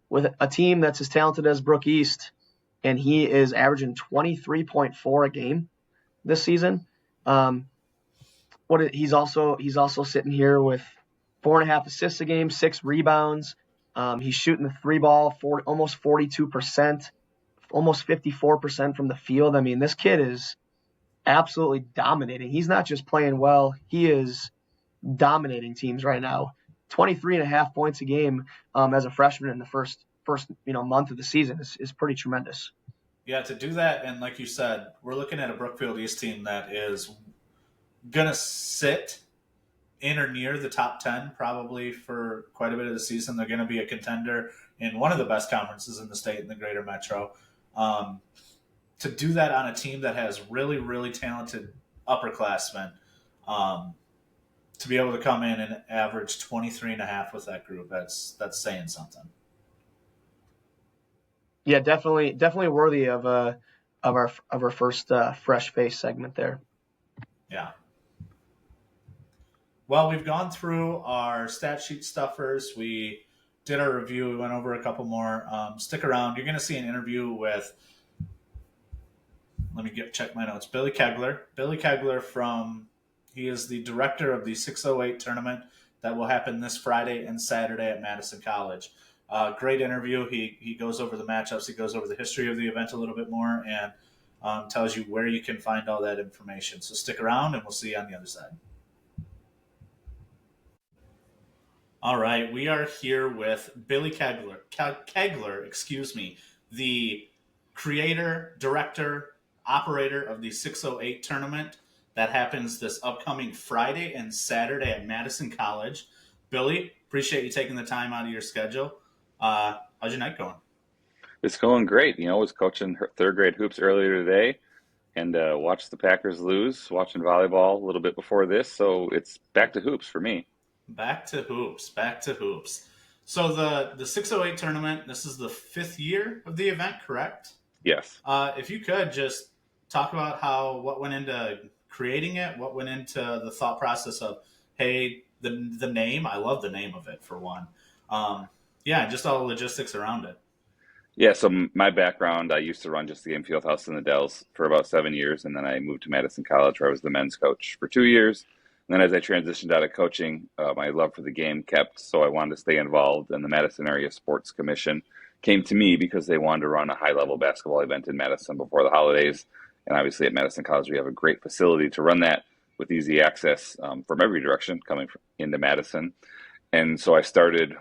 With a team that's as talented as Brook East, and he is averaging 23.4 a game this season. He's also sitting here with 4.5 assists a game, 6 rebounds. He's shooting the three ball almost 42%, almost 54% from the field. I mean, this kid is absolutely dominating. He's not just playing well, he is dominating teams right now. 23.5 points a game as a freshman in the first month of the season is pretty tremendous. Yeah, to do that, and like you said, we're looking at a Brookfield East team that is going to sit in or near the top 10 probably for quite a bit of the season. They're going to be a contender in one of the best conferences in the state, in the greater metro. To do that on a team that has really, really talented upperclassmen, to be able to come in and average 23.5 with that group, that's saying something. Yeah, definitely worthy of our first fresh face segment there. Yeah. Well, we've gone through our stat sheet stuffers. We did our review. We went over a couple more. Stick around. You're going to see an interview with, let me check my notes, Billy Kegler. Billy Kegler he is the director of the 608 tournament that will happen this Friday and Saturday at Madison College. Great interview. He goes over the matchups. He goes over the history of the event a little bit more and tells you where you can find all that information. So stick around and we'll see you on the other side. All right, we are here with Billy Kegler, the creator, director, operator of the 608 tournament that happens this upcoming Friday and Saturday at Madison College. Billy, appreciate you taking the time out of your schedule. How's your night going? It's going great. I was coaching third grade hoops earlier today and watched the Packers lose, watching volleyball a little bit before this. So it's back to hoops for me. Back to hoops. So the 608 tournament, this is the 5th year of the event, correct? Yes. If you could just talk about what went into creating it, what went into the thought process of, hey, the name, I love the name of it for one. Just all the logistics around it. Yeah, so my background, I used to run just the game Fieldhouse in the Dells for about 7 years, and then I moved to Madison College where I was the men's coach for 2 years. And then as I transitioned out of coaching, my love for the game kept, so I wanted to stay involved. And the Madison Area Sports Commission came to me because they wanted to run a high-level basketball event in Madison before the holidays. And obviously at Madison College, we have a great facility to run that with easy access from every direction coming into Madison. And so I started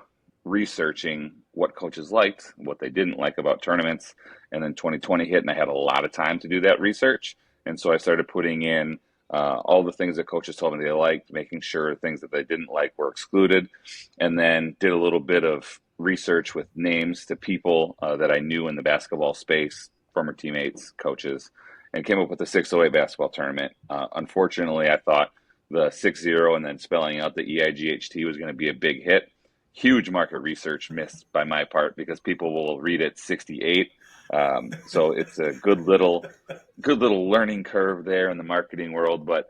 researching what coaches liked, what they didn't like about tournaments. And then 2020 hit, and I had a lot of time to do that research. And so I started putting in all the things that coaches told me they liked, making sure things that they didn't like were excluded, and then did a little bit of research with names to people that I knew in the basketball space, former teammates, coaches, and came up with the 608 basketball tournament. Unfortunately, I thought the 60 and then spelling out the EIGHT was going to be a big hit. Huge market research missed by my part because people will read it 60Eight. So it's a good little learning curve there in the marketing world, but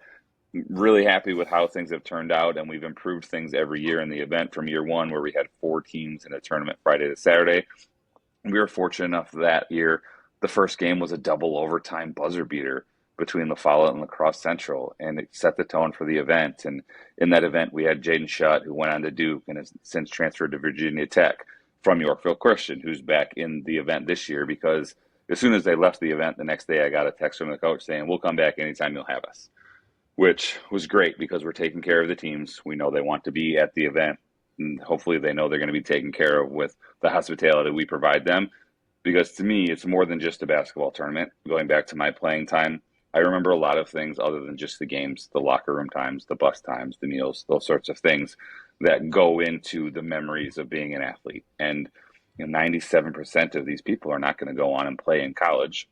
really happy with how things have turned out. And we've improved things every year in the event from year one, where we had 4 teams in a tournament Friday to Saturday. We were fortunate enough that year, the first game was a double overtime buzzer beater between La Follette and La Crosse Central, and it set the tone for the event. And in that event, we had Jaden Shutt, who went on to Duke and has since transferred to Virginia Tech, from Yorkville Christian, who's back in the event this year, because as soon as they left the event, the next day I got a text from the coach saying, we'll come back anytime you'll have us, which was great because we're taking care of the teams. We know they want to be at the event, and hopefully they know they're going to be taken care of with the hospitality we provide them, because to me, it's more than just a basketball tournament. Going back to my playing time, I remember a lot of things other than just the games, the locker room times, the bus times, the meals, those sorts of things that go into the memories of being an athlete. And 97% of these people are not going to go on and play in college.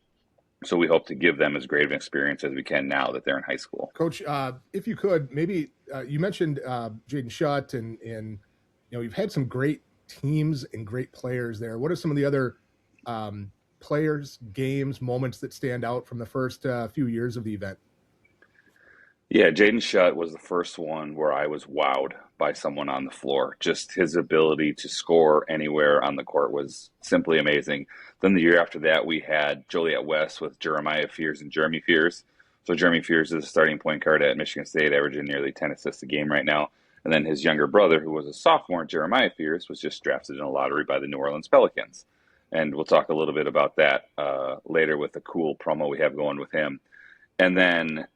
So we hope to give them as great of an experience as we can now that they're in high school. Coach, if you could, maybe you mentioned Jaden Shutt, and you've had some great teams and great players there. What are some of the other players, games, moments that stand out from the first few years of the event? Yeah, Jaden Shutt was the first one where I was wowed by someone on the floor. Just his ability to score anywhere on the court was simply amazing. Then the year after that, we had Joliet West with Jeremiah Fears and Jeremy Fears. So Jeremy Fears is a starting point guard at Michigan State, averaging nearly 10 assists a game right now. And then his younger brother, who was a sophomore, Jeremiah Fears, was just drafted in a lottery by the New Orleans Pelicans. And we'll talk a little bit about that later with the cool promo we have going with him. And then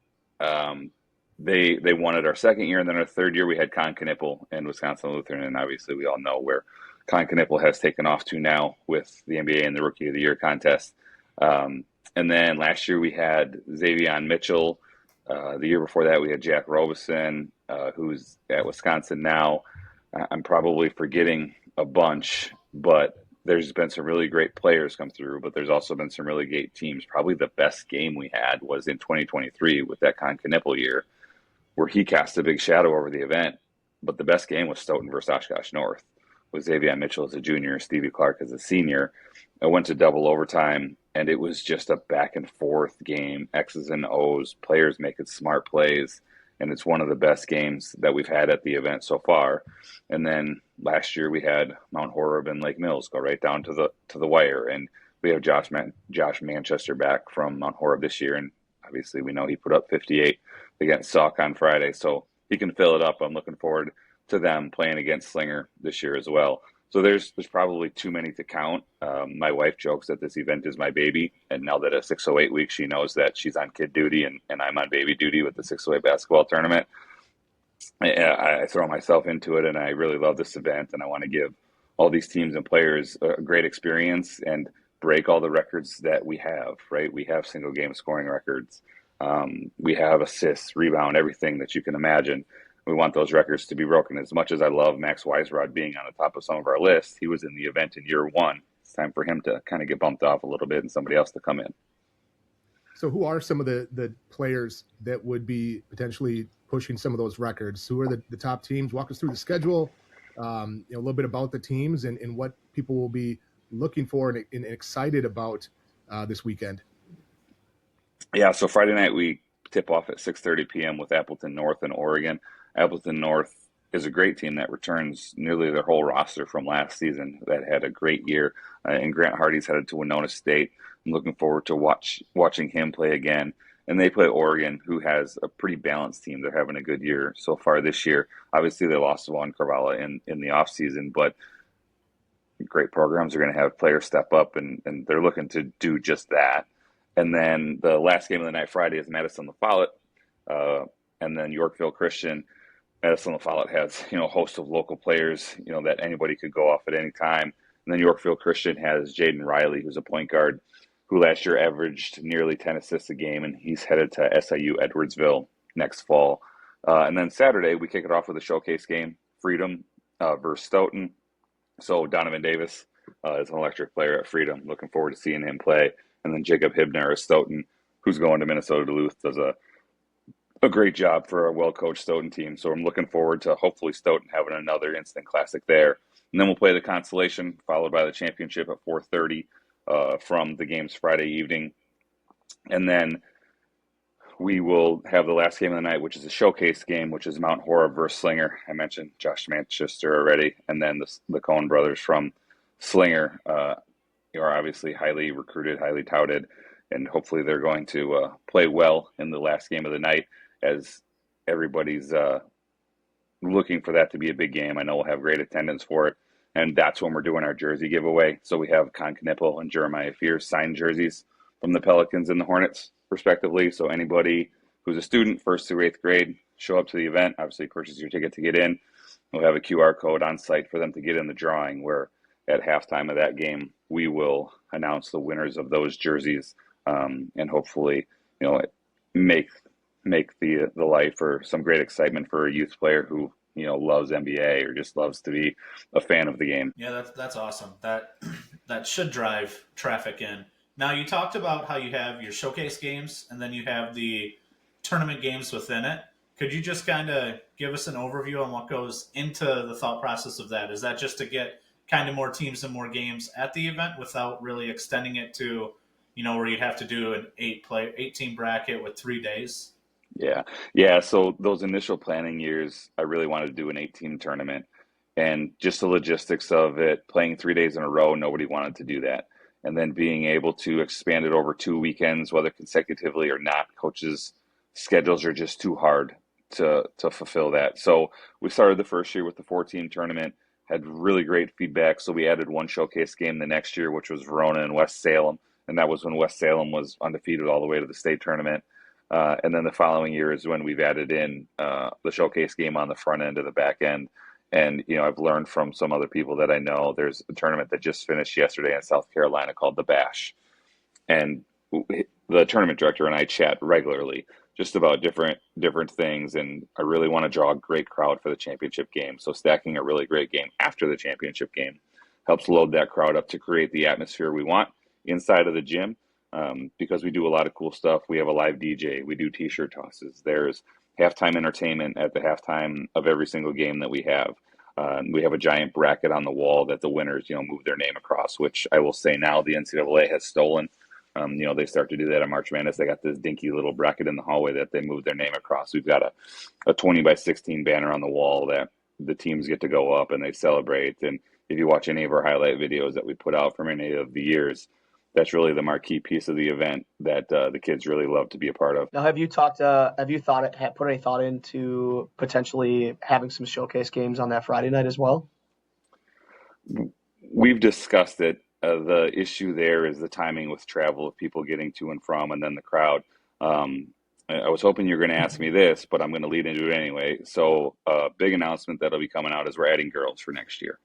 they won it our second year, and then our third year we had Con Knipple and Wisconsin Lutheran, and obviously we all know where Con Knipple has taken off to now with the NBA and the Rookie of the Year contest. And then last year we had Xavier Mitchell. The year before that we had Jack Robeson, who's at Wisconsin now. I'm probably forgetting a bunch, but there's been some really great players come through, but there's also been some really great teams. Probably the best game we had was in 2023 with that Con Knipple year, where he cast a big shadow over the event. But the best game was Stoughton versus Oshkosh North, with Xavier Mitchell as a junior, Stevie Clark as a senior. I went to double overtime, and it was just a back and forth game, X's and O's, players making smart plays, and it's one of the best games that we've had at the event so far. And then last year we had Mount Horeb and Lake Mills go right down to the wire, and we have Josh Manchester back from Mount Horeb this year, and obviously we know he put up 58 against Sauk on Friday, so he can fill it up. I'm looking forward to them playing against Slinger this year as well. So there's probably too many to count. My wife jokes that this event is my baby, and now that at 608 week, she knows that she's on kid duty and I'm on baby duty with the 608 basketball tournament. I throw myself into it, and I really love this event, and I want to give all these teams and players a great experience and break all the records that we have, right? We have single game scoring records. We have assists, rebound, everything that you can imagine. We want those records to be broken. As much as I love Max Weisrod being on the top of some of our lists, he was in the event in year one. It's time for him to kind of get bumped off a little bit and somebody else to come in. So who are some of the players that would be potentially pushing some of those records? Who are the top teams? Walk us through the schedule, a little bit about the teams and what people will be looking for and excited about this weekend. Yeah, so Friday night we tip off at 6:30 p.m. with Appleton North in Oregon. Appleton North is a great team that returns nearly their whole roster from last season that had a great year. And Grant Hardy's headed to Winona State. I'm looking forward to watching him play again. And they play Oregon, who has a pretty balanced team. They're having a good year so far this year. Obviously, they lost Juan Carvalho in the offseason, but great programs are going to have players step up, and they're looking to do just that. And then the last game of the night Friday is Madison La Follette, and then Yorkville Christian. Madison La Follette has a host of local players that anybody could go off at any time. And then Yorkville Christian has Jaden Riley, who's a point guard who last year averaged nearly 10 assists a game, and he's headed to SIU Edwardsville next fall. And then Saturday we kick it off with a showcase game, Freedom versus Stoughton. So Donovan Davis is an electric player at Freedom. Looking forward to seeing him play. And then Jacob Hibner of Stoughton, who's going to Minnesota Duluth, does a great job for a well-coached Stoughton team. So I'm looking forward to hopefully Stoughton having another instant classic there. And then we'll play the consolation, followed by the championship at 4:30 from the games Friday evening. And then we will have the last game of the night, which is a showcase game, which is Mount Horeb versus Slinger. I mentioned Josh Manchester already. And then the Cohen brothers from Slinger are obviously highly recruited, highly touted, and hopefully they're going to play well in the last game of the night, as everybody's looking for that to be a big game. I know we'll have great attendance for it, and that's when we're doing our jersey giveaway. So we have Con Knipple and Jeremiah Fierce signed jerseys from the Pelicans and the Hornets, respectively. So anybody who's a student, 1st through 8th grade, show up to the event, obviously purchase your ticket to get in. We'll have a QR code on site for them to get in the drawing, where at halftime of that game, we will announce the winners of those jerseys, and hopefully, make the life or some great excitement for a youth player who loves NBA or just loves to be a fan of the game. Yeah, that's awesome. That should drive traffic in. Now, you talked about how you have your showcase games and then you have the tournament games within it. Could you just kind of give us an overview on what goes into the thought process of that? Is that just to get kind of more teams and more games at the event without really extending it to, where you'd have to do an 8-team bracket with 3 days? Yeah. So those initial planning years, I really wanted to do an 8-team tournament, and just the logistics of it, playing 3 days in a row, nobody wanted to do that. And then being able to expand it over 2 weekends, whether consecutively or not, coaches' schedules are just too hard to fulfill that. So we started the first year with the 4-team tournament. had really great feedback. So we added one showcase game the next year, which was Verona and West Salem. And that was when West Salem was undefeated all the way to the state tournament. And then the following year is when we've added in the showcase game on the front end to the back end. And, I've learned from some other people that I know, there's a tournament that just finished yesterday in South Carolina called the Bash. And the tournament director and I chat regularly just about different things. And I really want to draw a great crowd for the championship game. So stacking a really great game after the championship game helps load that crowd up to create the atmosphere we want inside of the gym. Because we do a lot of cool stuff. We have a live DJ. We do t-shirt tosses. There's halftime entertainment at the halftime of every single game that we have. We have a giant bracket on the wall that the winners, move their name across, which I will say now the NCAA has stolen. They start to do that at March Madness. They got this dinky little bracket in the hallway that they move their name across. We've got a 20 by 16 banner on the wall that the teams get to go up and they celebrate. And if you watch any of our highlight videos that we put out from any of the years, that's really the marquee piece of the event that the kids really love to be a part of. Now, have you put any thought into potentially having some showcase games on that Friday night as well? We've discussed it. The issue there is the timing with travel of people getting to and from, and then the crowd. I was hoping you were going to ask me this, but I'm going to lead into it anyway. So a big announcement that'll be coming out is we're adding girls for next year.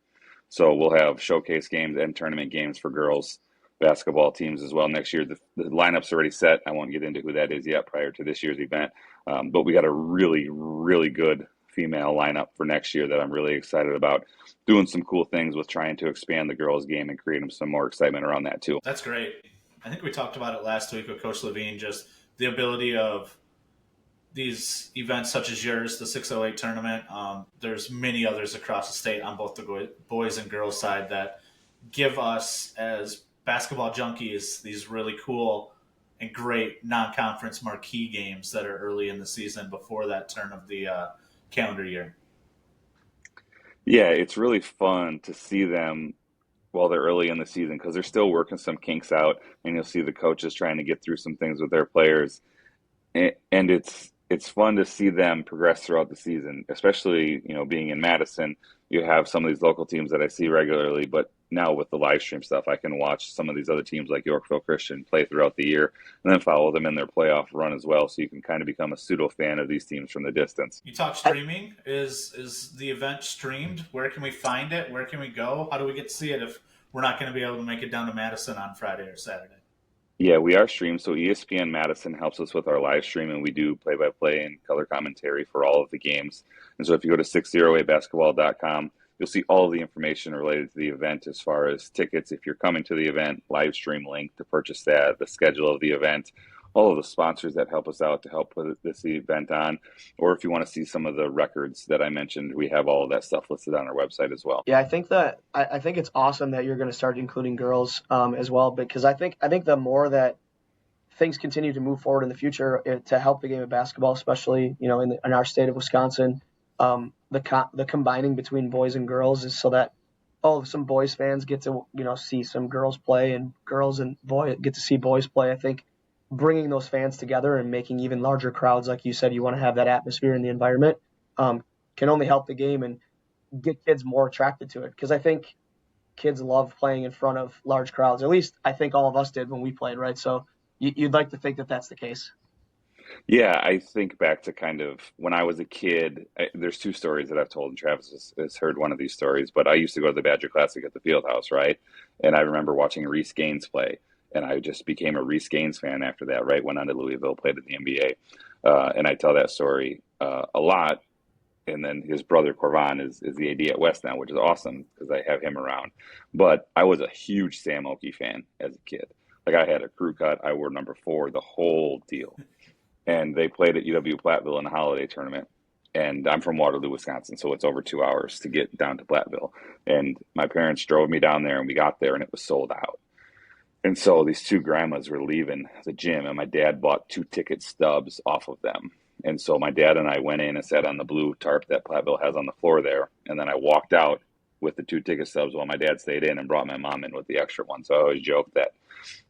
So we'll have showcase games and tournament games for girls basketball teams as well next year. The lineup's already set. I won't get into who that is yet prior to this year's event. But we got a really, really good female lineup for next year that I'm really excited about, doing some cool things with trying to expand the girls game and creating some more excitement around that too. That's great. I think we talked about it last week with Coach Levine, just the ability of these events such as yours, the 60Eight tournament. There's many others across the state on both the boys and girls side that give us as basketball junkies these really cool and great non-conference marquee games that are early in the season before that turn of the calendar year. Yeah, it's really fun to see them while they're early in the season because they're still working some kinks out, and you'll see the coaches trying to get through some things with their players. And it's fun to see them progress throughout the season, especially, being in Madison. You have some of these local teams that I see regularly, but now with the live stream stuff, I can watch some of these other teams like Yorkville Christian play throughout the year and then follow them in their playoff run as well. So you can kind of become a pseudo fan of these teams from the distance. You talk streaming. Is the event streamed? Where can we find it? Where can we go? How do we get to see it if we're not going to be able to make it down to Madison on Friday or Saturday? Yeah, we are streamed. So ESPN Madison helps us with our live stream, and we do play-by-play and color commentary for all of the games. And so if you go to 60eightbasketball.com, you'll see all of the information related to the event as far as tickets, if you're coming to the event, live stream link to purchase that, the schedule of the event, all of the sponsors that help us out to help put this event on. Or if you want to see some of the records that I mentioned, we have all of that stuff listed on our website as well. Yeah, I think it's awesome that you're going to start including girls as well, because I think the more that things continue to move forward in the future to help the game of basketball, especially in our state of Wisconsin, the combining between boys and girls is so that some boys fans get to see some girls play, and girls and boys get to see boys play. I think bringing those fans together and making even larger crowds, like you said, you want to have that atmosphere in the environment, can only help the game and get kids more attracted to it. Because I think kids love playing in front of large crowds. At least I think all of us did when we played, right? So you'd like to think that that's the case. Yeah, I think back to kind of when I was a kid. There's two stories that I've told, and Travis has heard one of these stories, but I used to go to the Badger Classic at the Fieldhouse, right? And I remember watching Reese Gaines play. And I just became a Reese Gaines fan after that, right? Went on to Louisville, played in the NBA. And I tell that story a lot. And then his brother, Corvan, is the AD at West now, which is awesome because I have him around. But I was a huge Sam Oakey fan as a kid. Like, I had a crew cut. I wore number 4, the whole deal. And they played at UW-Platteville in the holiday tournament. And I'm from Waterloo, Wisconsin, so it's over 2 hours to get down to Platteville. And my parents drove me down there, and we got there, and it was sold out. And so these two grandmas were leaving the gym, and my dad bought 2 ticket stubs off of them. And so my dad and I went in and sat on the blue tarp that Platteville has on the floor there. And then I walked out with the 2 ticket stubs while my dad stayed in and brought my mom in with the extra one. So I always joke that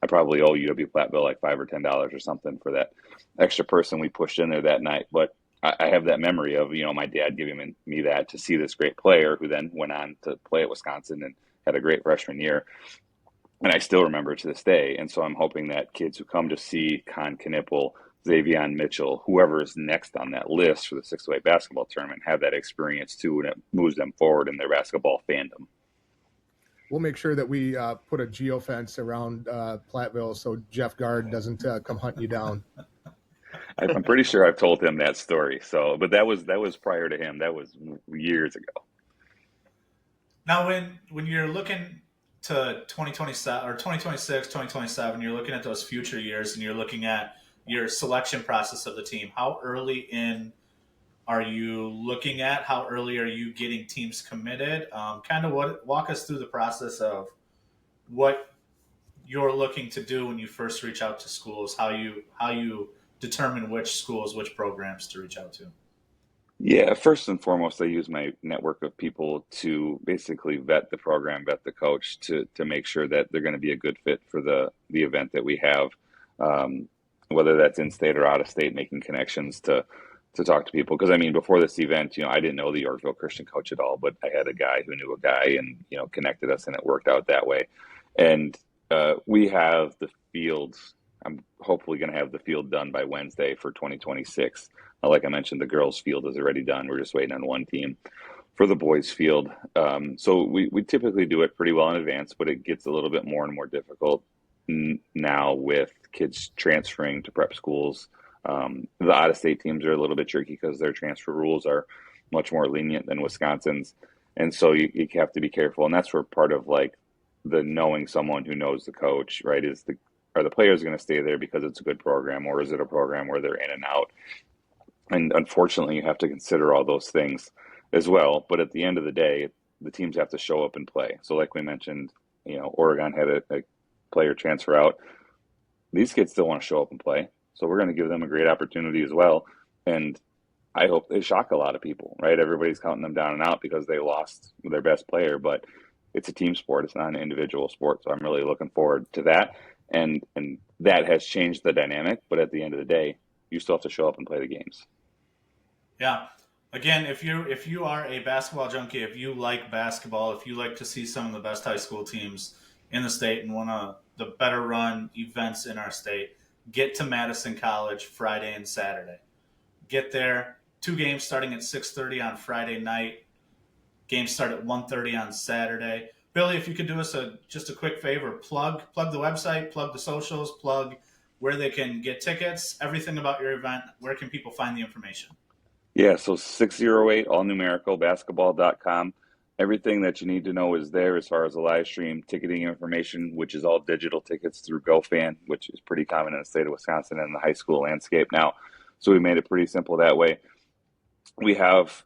I probably owe UW Platteville like $5 or $10 or something for that extra person we pushed in there that night. But I have that memory of, my dad giving me that to see this great player who then went on to play at Wisconsin and had a great freshman year. And I still remember it to this day. And so I'm hoping that kids who come to see Con Knipple, Xavier Mitchell, whoever is next on that list for the 608 basketball tournament, have that experience too, and it moves them forward in their basketball fandom. We'll make sure that we put a geofence around Platteville so Jeff Gard doesn't come hunt you down. I'm pretty sure I've told him that story. So, but that was prior to him. That was years ago. Now, when you're looking to 2027 or 2026, 2027, you're looking at those future years and you're looking at your selection process of the team. How early in are you looking at? How early are you getting teams committed? Walk us through the process of what you're looking to do when you first reach out to schools, how you determine which schools, which programs to reach out to. Yeah, first and foremost, I use my network of people to basically vet the program, vet the coach to make sure that they're going to be a good fit for the event that we have, whether that's in state or out of state, making connections to talk to people. Because I mean, before this event, I didn't know the Yorkville Christian coach at all, but I had a guy who knew a guy and, connected us and it worked out that way. And we have the fields. I'm hopefully going to have the field done by Wednesday for 2026. Like I mentioned, the girls' field is already done. We're just waiting on one team for the boys' field. So we typically do it pretty well in advance, but it gets a little bit more and more difficult now with kids transferring to prep schools. The out-of-state teams are a little bit tricky because their transfer rules are much more lenient than Wisconsin's. And so you have to be careful. And that's where part of like the knowing someone who knows the coach, right, are the players going to stay there because it's a good program, or is it a program where they're in and out? And unfortunately, you have to consider all those things as well. But at the end of the day, the teams have to show up and play. So like we mentioned, Oregon had a player transfer out. These kids still want to show up and play. So we're going to give them a great opportunity as well. And I hope they shock a lot of people, right? Everybody's counting them down and out because they lost their best player, but it's a team sport. It's not an individual sport. So I'm really looking forward to that. And that has changed the dynamic. But at the end of the day, you still have to show up and play the games. Yeah. Again, if you are a basketball junkie, if you like basketball, if you like to see some of the best high school teams in the state and one of the better run events in our state, get to Madison College Friday and Saturday. Get there. 2 games starting at 6:30 on Friday night. Games start at 1:30 on Saturday. Billy, if you could do us just a quick favor, plug the website, plug the socials, plug where they can get tickets, everything about your event. Where can people find the information? Yeah, so 608 all numerical basketball.com. Everything that you need to know is there as far as the live stream, ticketing information, which is all digital tickets through GoFan, which is pretty common in the state of Wisconsin and the high school landscape now. So we made it pretty simple that way. We have,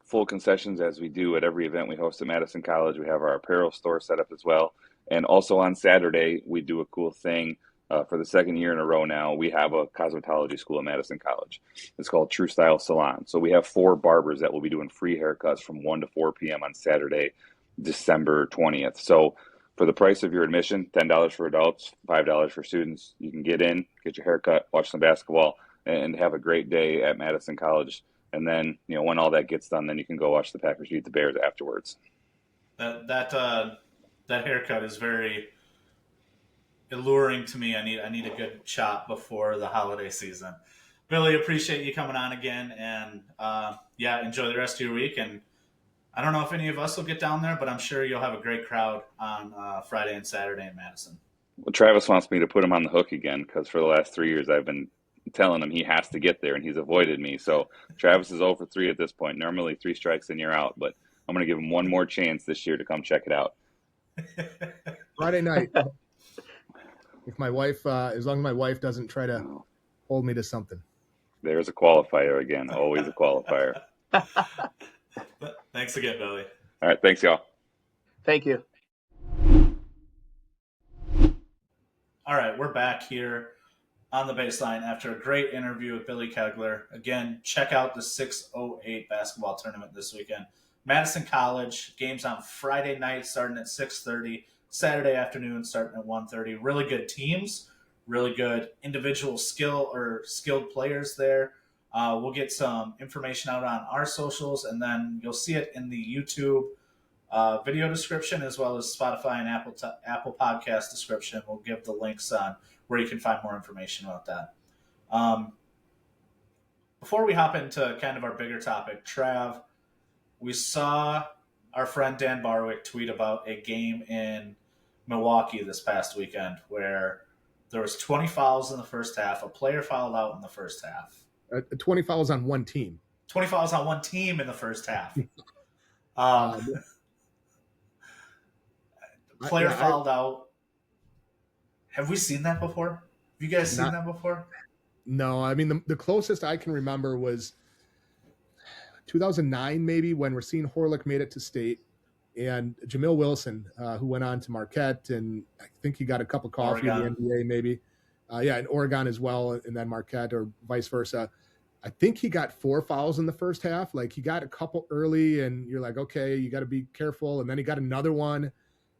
full concessions as we do at every event we host at Madison College. We have our apparel store set up as well. And also on Saturday, we do a cool thing. For the second year in a row now, we have a cosmetology school at Madison College. It's called True Style Salon. So we have 4 barbers that will be doing free haircuts from 1 to 4 p.m. on Saturday, December 20th. So for the price of your admission, $10 for adults, $5 for students, you can get in, get your haircut, watch some basketball, and have a great day at Madison College. And then, when all that gets done, then you can go watch the Packers beat the Bears afterwards. That haircut is very alluring to me. I need a good chop before the holiday season. Billy, appreciate you coming on again, and enjoy the rest of your week. And I don't know if any of us will get down there, but I'm sure you'll have a great crowd on Friday and Saturday in Madison. Well, Travis wants me to put him on the hook again because for the last 3 years I've been telling him he has to get there, and he's avoided me. So Travis is 0 for 3 at this point. Normally 3 strikes and you're out, but I'm going to give him one more chance this year to come check it out. Friday night. If my wife, as long as my wife doesn't try to hold me to something. There's a qualifier again. Always a qualifier. Thanks again, Billy. All right. Thanks, y'all. Thank you. All right. We're back here on the baseline after a great interview with Billy Kegler. Again, check out the 608 basketball tournament this weekend. Madison College, games on Friday night starting at 6:30. Saturday afternoon starting at 1:30. Really good teams, really good individual skilled players there. We'll get some information out on our socials, and then you'll see it in the YouTube video description, as well as Spotify and Apple Podcast description. We'll give the links on where you can find more information about that. Before we hop into kind of our bigger topic, Trav, we saw our friend Dan Barwick tweet about a game in Milwaukee this past weekend where there was 20 fouls in the first half. A player fouled out in the first half. 20 fouls on one team. 20 fouls on one team in the first half. Player fouled out. Have we seen that before? Have you guys seen that before? No, I mean, the closest I can remember was 2009, maybe, when Racine Horlick made it to state, and Jamil Wilson, who went on to Marquette, and I think he got a cup of coffee in the NBA, maybe. In Oregon as well, and then Marquette, or vice versa. I think he got 4 fouls in the first half. Like, he got a couple early, and you're like, okay, you got to be careful. And then he got another one, and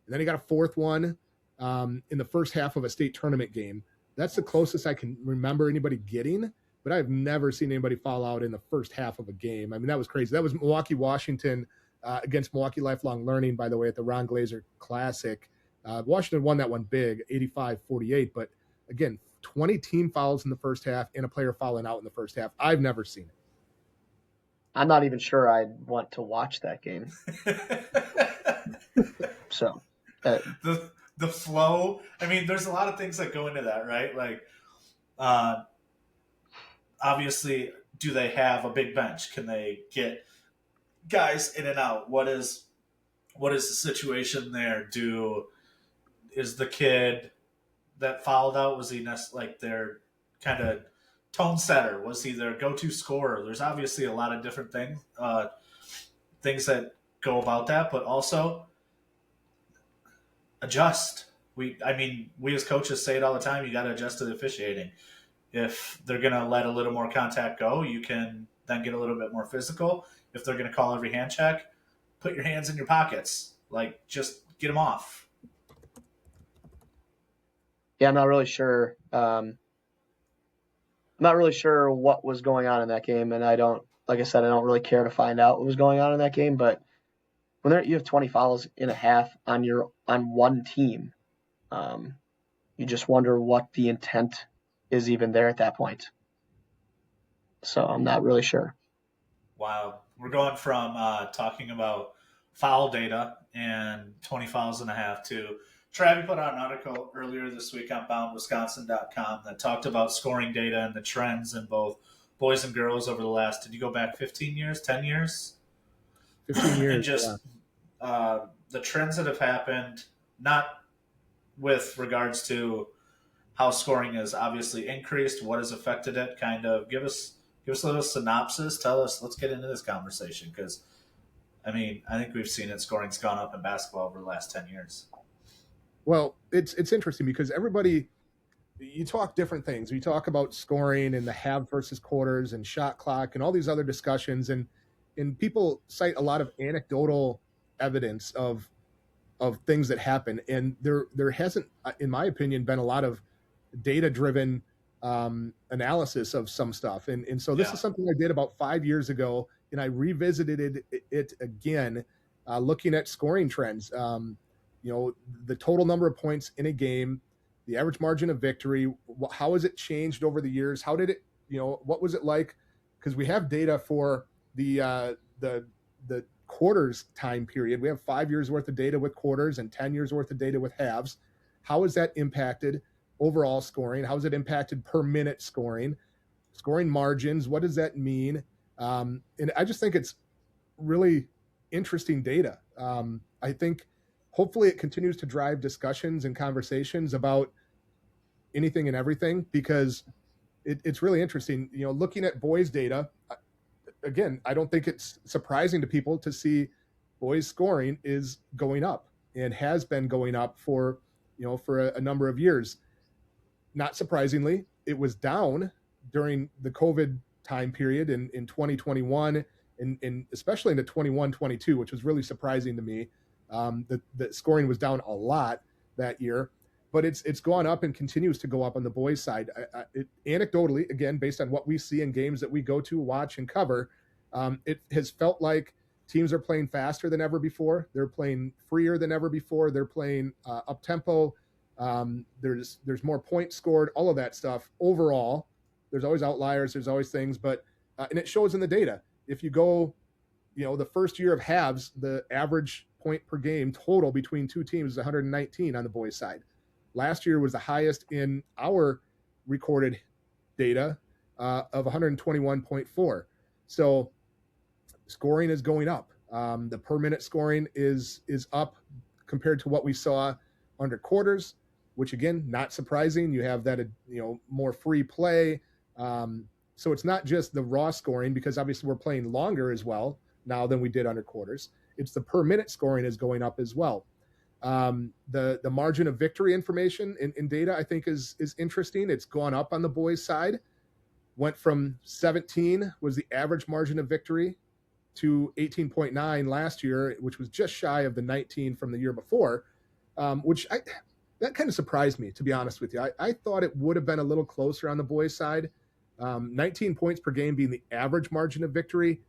then he got a fourth one in the first half of a state tournament game. That's the closest I can remember anybody getting, but I've never seen anybody foul out in the first half of a game. I mean, that was crazy. That was Milwaukee, Washington against Milwaukee Lifelong Learning, by the way, at the Ron Glazer Classic. Washington won that one big, 85-48. But again, 20 team fouls in the first half and a player fouling out in the first half. I've never seen it. I'm not even sure I'd want to watch that game. So the flow. I mean, there's a lot of things that go into that, right? Like, obviously, do they have a big bench? Can they get guys in and out? What is the situation there? Is the kid that fouled out, was he like their kind of tone setter? Was he their go-to scorer? There's obviously a lot of different things that go about that, but also adjust. We as coaches say it all the time. You got to adjust to the officiating. If they're going to let a little more contact go, you can then get a little bit more physical. If they're going to call every hand check, put your hands in your pockets. Like, just get them off. Yeah, I'm not really sure. I'm not really sure what was going on in that game, and I don't really care to find out what was going on in that game. But when you have 20 fouls in a half on one team, you just wonder what the intent is even there at that point. So I'm not really sure. Wow. We're going from talking about foul data and 20 fouls and a half to Travis put out an article earlier this week on boundwisconsin.com that talked about scoring data and the trends in both boys and girls over the last, did you go back 15 years, 10 years? 15 years. And just the trends that have happened, not with regards to how scoring has obviously increased, what has affected it, kind of give us a little synopsis. Tell us, let's get into this conversation, because I think we've seen it. Scoring's gone up in basketball over the last 10 years. Well, it's interesting because you talk different things. We talk about scoring and the half versus quarters and shot clock and all these other discussions, and people cite a lot of anecdotal evidence of things that happen, and there hasn't, in my opinion, been a lot of data-driven analysis of some stuff. And so this is something I did about 5 years ago, and I revisited it again, looking at scoring trends. The total number of points in a game, the average margin of victory, how has it changed over the years? How did it, what was it like? Because we have data for the quarters time period. We have 5 years worth of data with quarters and 10 years worth of data with halves. How has that impacted overall scoring? How has it impacted per minute scoring margins? What does that mean? And I just think it's really interesting data. I think hopefully it continues to drive discussions and conversations about anything and everything, because it's really interesting. Looking at boys data, again, I don't think it's surprising to people to see boys scoring is going up and has been going up for a number of years. Not surprisingly, it was down during the COVID time period in 2021 and especially into 21-22, which was really surprising to me. The scoring was down a lot that year. but it's gone up and continues to go up on the boys' side. Anecdotally, again, based on what we see in games that we go to, watch, and cover, it has felt like teams are playing faster than ever before. They're playing freer than ever before. They're playing up tempo. There's more points scored, all of that stuff. Overall, there's always outliers. There's always things, but and it shows in the data. If you go, the first year of halves, the average point per game total between two teams is 119 on the boys' side. Last year was the highest in our recorded data of 121.4. So scoring is going up. The per minute scoring is up compared to what we saw under quarters, which again, not surprising. You have that, more free play. So it's not just the raw scoring, because obviously we're playing longer as well now than we did under quarters. It's the per minute scoring is going up as well. The margin of victory information in data, I think is interesting. It's gone up on the boys' side. Went from 17 was the average margin of victory to 18.9 last year, which was just shy of the 19 from the year before, that kind of surprised me, to be honest with you. I thought it would have been a little closer on the boys' side. 19 points per game being the average margin of victory.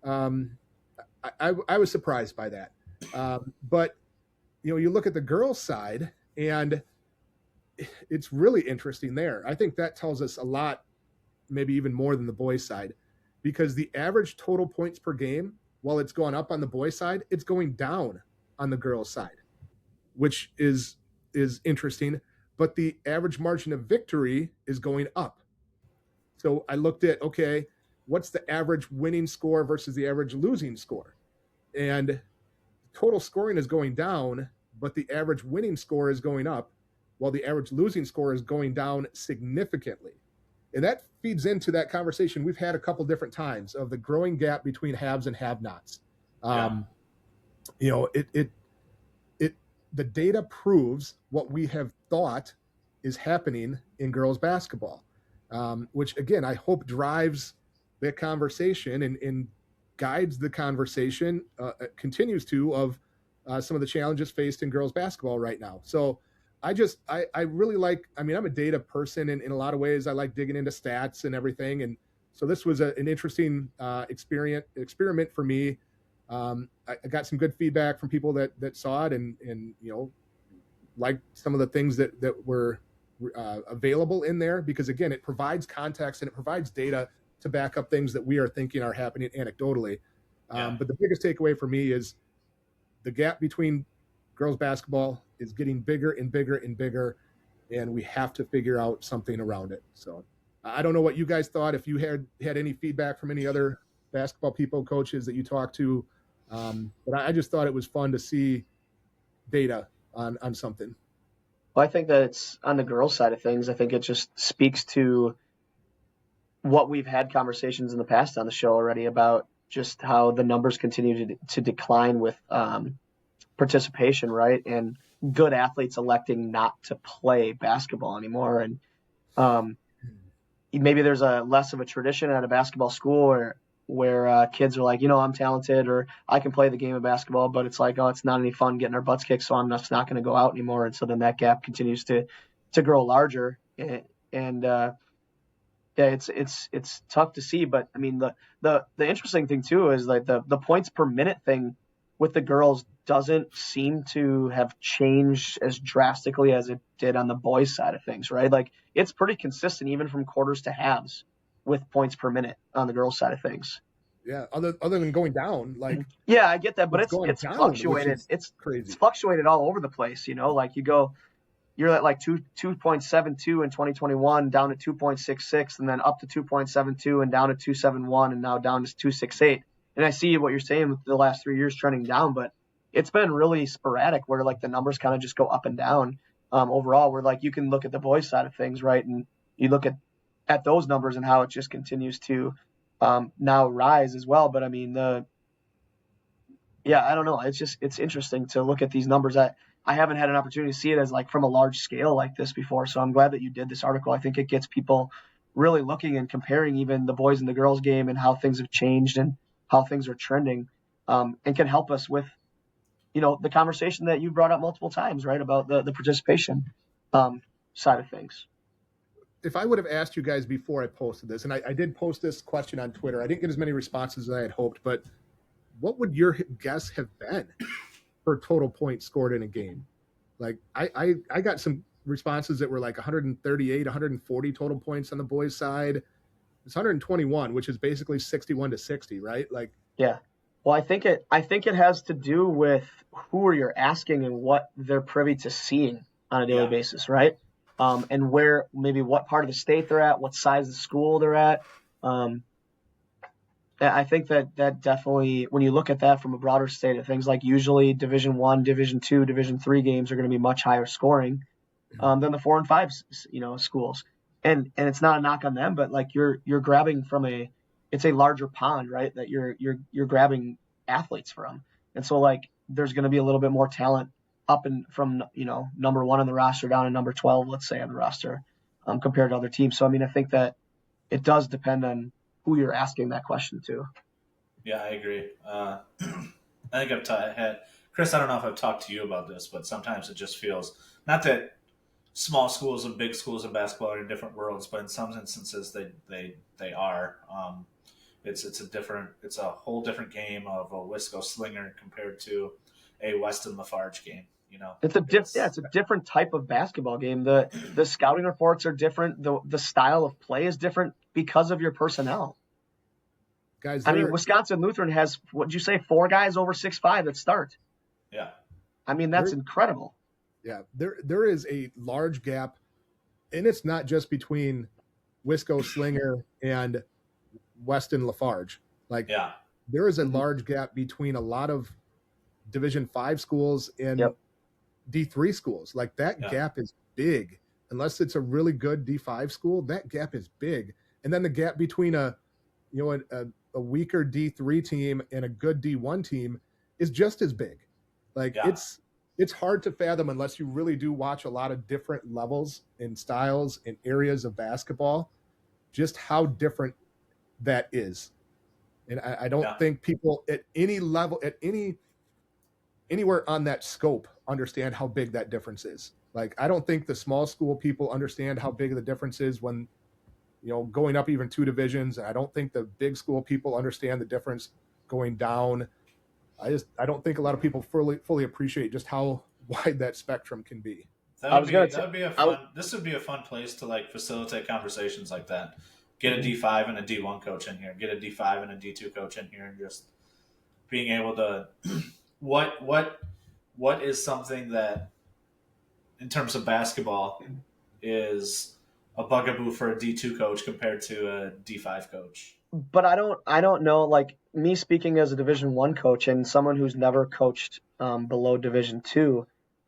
I was surprised by that. But you look at the girls' side, and it's really interesting there. I think that tells us a lot, maybe even more than the boys' side, because the average total points per game, while it's gone up on the boys' side, it's going down on the girls' side, which is interesting. But the average margin of victory is going up. So I looked at, okay, what's the average winning score versus the average losing score? And total scoring is going down, but the average winning score is going up, while the average losing score is going down significantly. And that feeds into that conversation we've had a couple different times of the growing gap between haves and have-nots. The data proves what we have thought is happening in girls basketball, which again, I hope drives the conversation and guides the conversation, continues to, of some of the challenges faced in girls basketball right now. So I really like, I'm a data person in a lot of ways. I like digging into stats and everything. And so this was an interesting experiment for me. I got some good feedback from people that saw it and liked some of the things that were available in there, because again, it provides context and it provides data to back up things that we are thinking are happening anecdotally. But the biggest takeaway for me is the gap between girls basketball is getting bigger and bigger and bigger, and we have to figure out something around it. So I don't know what you guys thought, if you had any feedback from any other basketball people, coaches that you talked to, but I just thought it was fun to see data on something. Well, I think that it's on the girls' side of things. I think it just speaks to what we've had conversations in the past on the show already about just how the numbers continue to decline with participation, right? And good athletes electing not to play basketball anymore. And maybe there's a less of a tradition at a basketball school where kids are like, I'm talented, or I can play the game of basketball, but it's like, oh, it's not any fun getting our butts kicked, so I'm just not going to go out anymore. And so then that gap continues to grow larger. It's tough to see, but the interesting thing too is like the points per minute thing with the girls doesn't seem to have changed as drastically as it did on the boys' side of things, right? Like it's pretty consistent even from quarters to halves with points per minute on the girls' side of things. Yeah, other than going down, like yeah, I get that, but it's down, fluctuated. It's crazy. It's fluctuated all over the place, like you're at like 2.72 in 2021, down to 2.66, and then up to 2.72 and down to 2.71, and now down to 2.68. And I see what you're saying with the last 3 years trending down, but it's been really sporadic where like the numbers kind of just go up and down overall, where like you can look at the boys' side of things, right? And you look at those numbers and how it just continues to now rise as well. But I don't know. It's interesting to look at these numbers. I haven't had an opportunity to see it as like from a large scale like this before. So I'm glad that you did this article. I think it gets people really looking and comparing even the boys and the girls game and how things have changed and how things are trending, and can help us with, the conversation that you brought up multiple times, right? About the participation. side of things. If I would have asked you guys before I posted this, and I did post this question on Twitter, I didn't get as many responses as I had hoped, but what would your guess have been for total points scored in a game? Like I got some responses that were like 138, 140 total points on the boys' side. It's 121, which is basically 61-60, right? Like, yeah. Well, I think it has to do with who you're asking and what they're privy to seeing on a daily basis, right? And where, maybe what part of the state they're at, what size of school they're at. I think that definitely, when you look at that from a broader state of things, like usually Division I, Division II, Division III games are going to be much higher scoring than the 4 and 5, schools. And it's not a knock on them, but like you're grabbing from it's a larger pond, right? That you're grabbing athletes from. And so like there's going to be a little bit more talent up and from, number 1 on the roster down to number 12, let's say, on the roster, compared to other teams. So, I mean, I think that it does depend on who you're asking that question to. Yeah, I agree. I think I've had Chris. I don't know if I've talked to you about this, but sometimes it just feels, not that small schools and big schools in basketball are in different worlds, but in some instances they are. It's a whole different game of a Wisco Slinger compared to a Weston Lafarge game. It's a different type of basketball game. The scouting reports are different. The style of play is different because of your personnel. Guys, I mean, Wisconsin Lutheran has, what'd you say, 4 guys over 6'5" that start. Yeah. I mean, that's incredible. Yeah, there is a large gap, and it's not just between Wisco Slinger and Weston Lafarge. Like, there is a large gap between a lot of Division 5 schools and D3 schools. Like, that gap is big. Unless it's a really good D5 school, that gap is big. And then the gap between a weaker D3 team and a good D1 team is just as big. Like, it's hard to fathom unless you really do watch a lot of different levels and styles and areas of basketball, just how different that is. And I don't think people at any level, anywhere on that scope, understand how big that difference is. Like, I don't think the small school people understand how big the difference is when, going up even 2 divisions. I don't think the big school people understand the difference going down. I don't think a lot of people fully appreciate just how wide that spectrum can be. This would be a fun place to like facilitate conversations like that. Get a D5 and a D1 coach in here. Get a D5 and a D2 coach in here, and just being able to what is something that, in terms of basketball, is a bugaboo for a D2 coach compared to a D5 coach. But I don't know, like, me speaking as a Division I coach and someone who's never coached below Division II,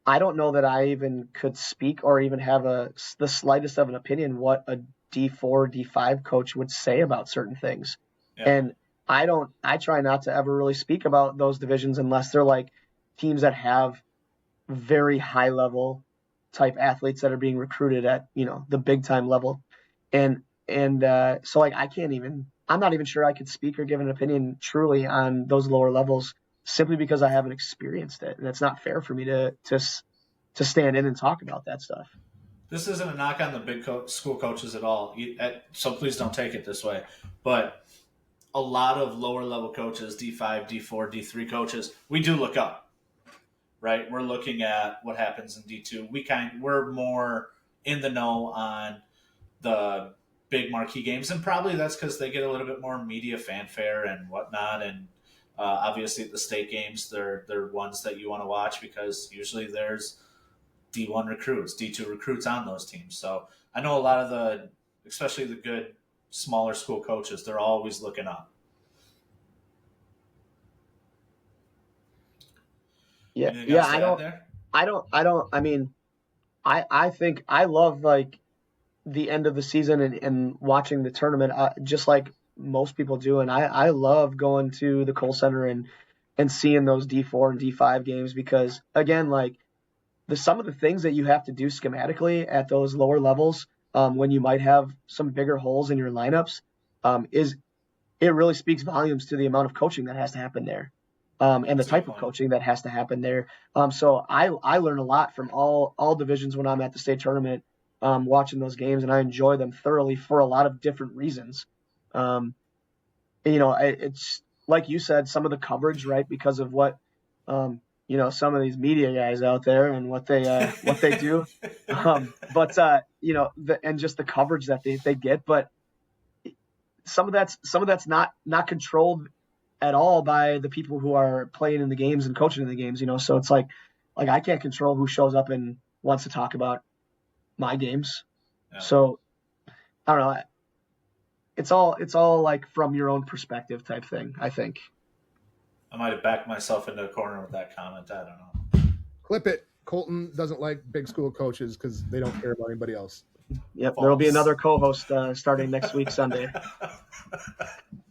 I don't know that I even could speak or even have the slightest of an opinion what a D4, D5 coach would say about certain things. Yeah. And I try not to ever really speak about those divisions unless they're like teams that have very high level type athletes that are being recruited at, the big time level. And so like, I'm not even sure I could speak or give an opinion truly on those lower levels simply because I haven't experienced it. And it's not fair for me to stand in and talk about that stuff. This isn't a knock on the big school coaches at all. So please don't take it this way. But a lot of lower level coaches, D5, D4, D3 coaches, we do look up, right? We're looking at what happens in D2. We're more in the know on the big marquee games, and probably that's because they get a little bit more media fanfare and whatnot. And obviously, the state games, they're ones that you want to watch because usually there's D1 recruits, D2 recruits on those teams. So I know a lot of especially the good smaller school coaches, they're always looking up. Yeah. I think I love like the end of the season and watching the tournament, just like most people do. And I love going to the Kohl Center and seeing those D4 and D5 games because, again, like some of the things that you have to do schematically at those lower levels when you might have some bigger holes in your lineups it really speaks volumes to the amount of coaching that has to happen there. and the That's a type good of point. coaching that has to happen there. So I learn a lot from all divisions when I'm at the state tournament, watching those games, and I enjoy them thoroughly for a lot of different reasons. It's like you said, some of the coverage, right, because of what some of these media guys out there and what they do. And just the coverage that they get, but some of that's not controlled at all by the people who are playing in the games and coaching in the games. So it's like I can't control who shows up and wants to talk about my games. Yeah. So I don't know. It's all like from your own perspective type thing, I think. I might have backed myself into a corner with that comment. I don't know. Clip it. Colton doesn't like big school coaches because they don't care about anybody else. Yep, False. there'll be another co-host starting next week Sunday.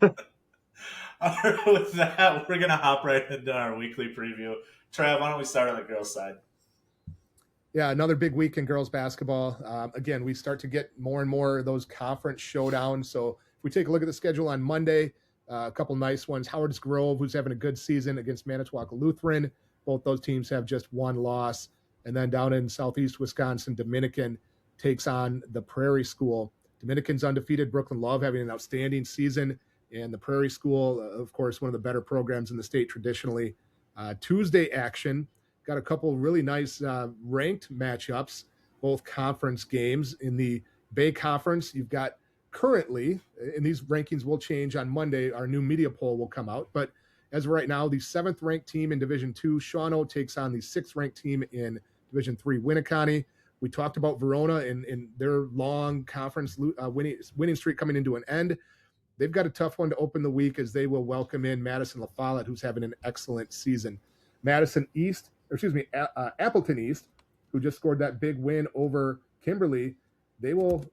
All right, with that, we're gonna hop right into our weekly preview. Trav, why don't we start on the girls' side? Yeah, another big week in girls basketball. Again, we start to get more and more of those conference showdowns. So if we take a look at the schedule on Monday, a couple nice ones. Howard's Grove, who's having a good season against Manitowoc Lutheran. Both those teams have just one loss. And then down in southeast Wisconsin, Dominican takes on the Prairie School. Dominican's undefeated. Brooklyn Love having an outstanding season. And the Prairie School, of course, one of the better programs in the state traditionally. Tuesday action. Got a couple really nice ranked matchups, both conference games. In the Bay Conference, you've got currently, and these rankings will change on Monday, our new media poll will come out. But as of right now, the 7th ranked team in Division II, Shawano, takes on the 6th ranked team in Division III, Winneconne. We talked about Verona and their long conference winning streak coming into an end. They've got a tough one to open the week as they will welcome in Madison La Follette, who's having an excellent season. Appleton East, who just scored that big win over Kimberly, they will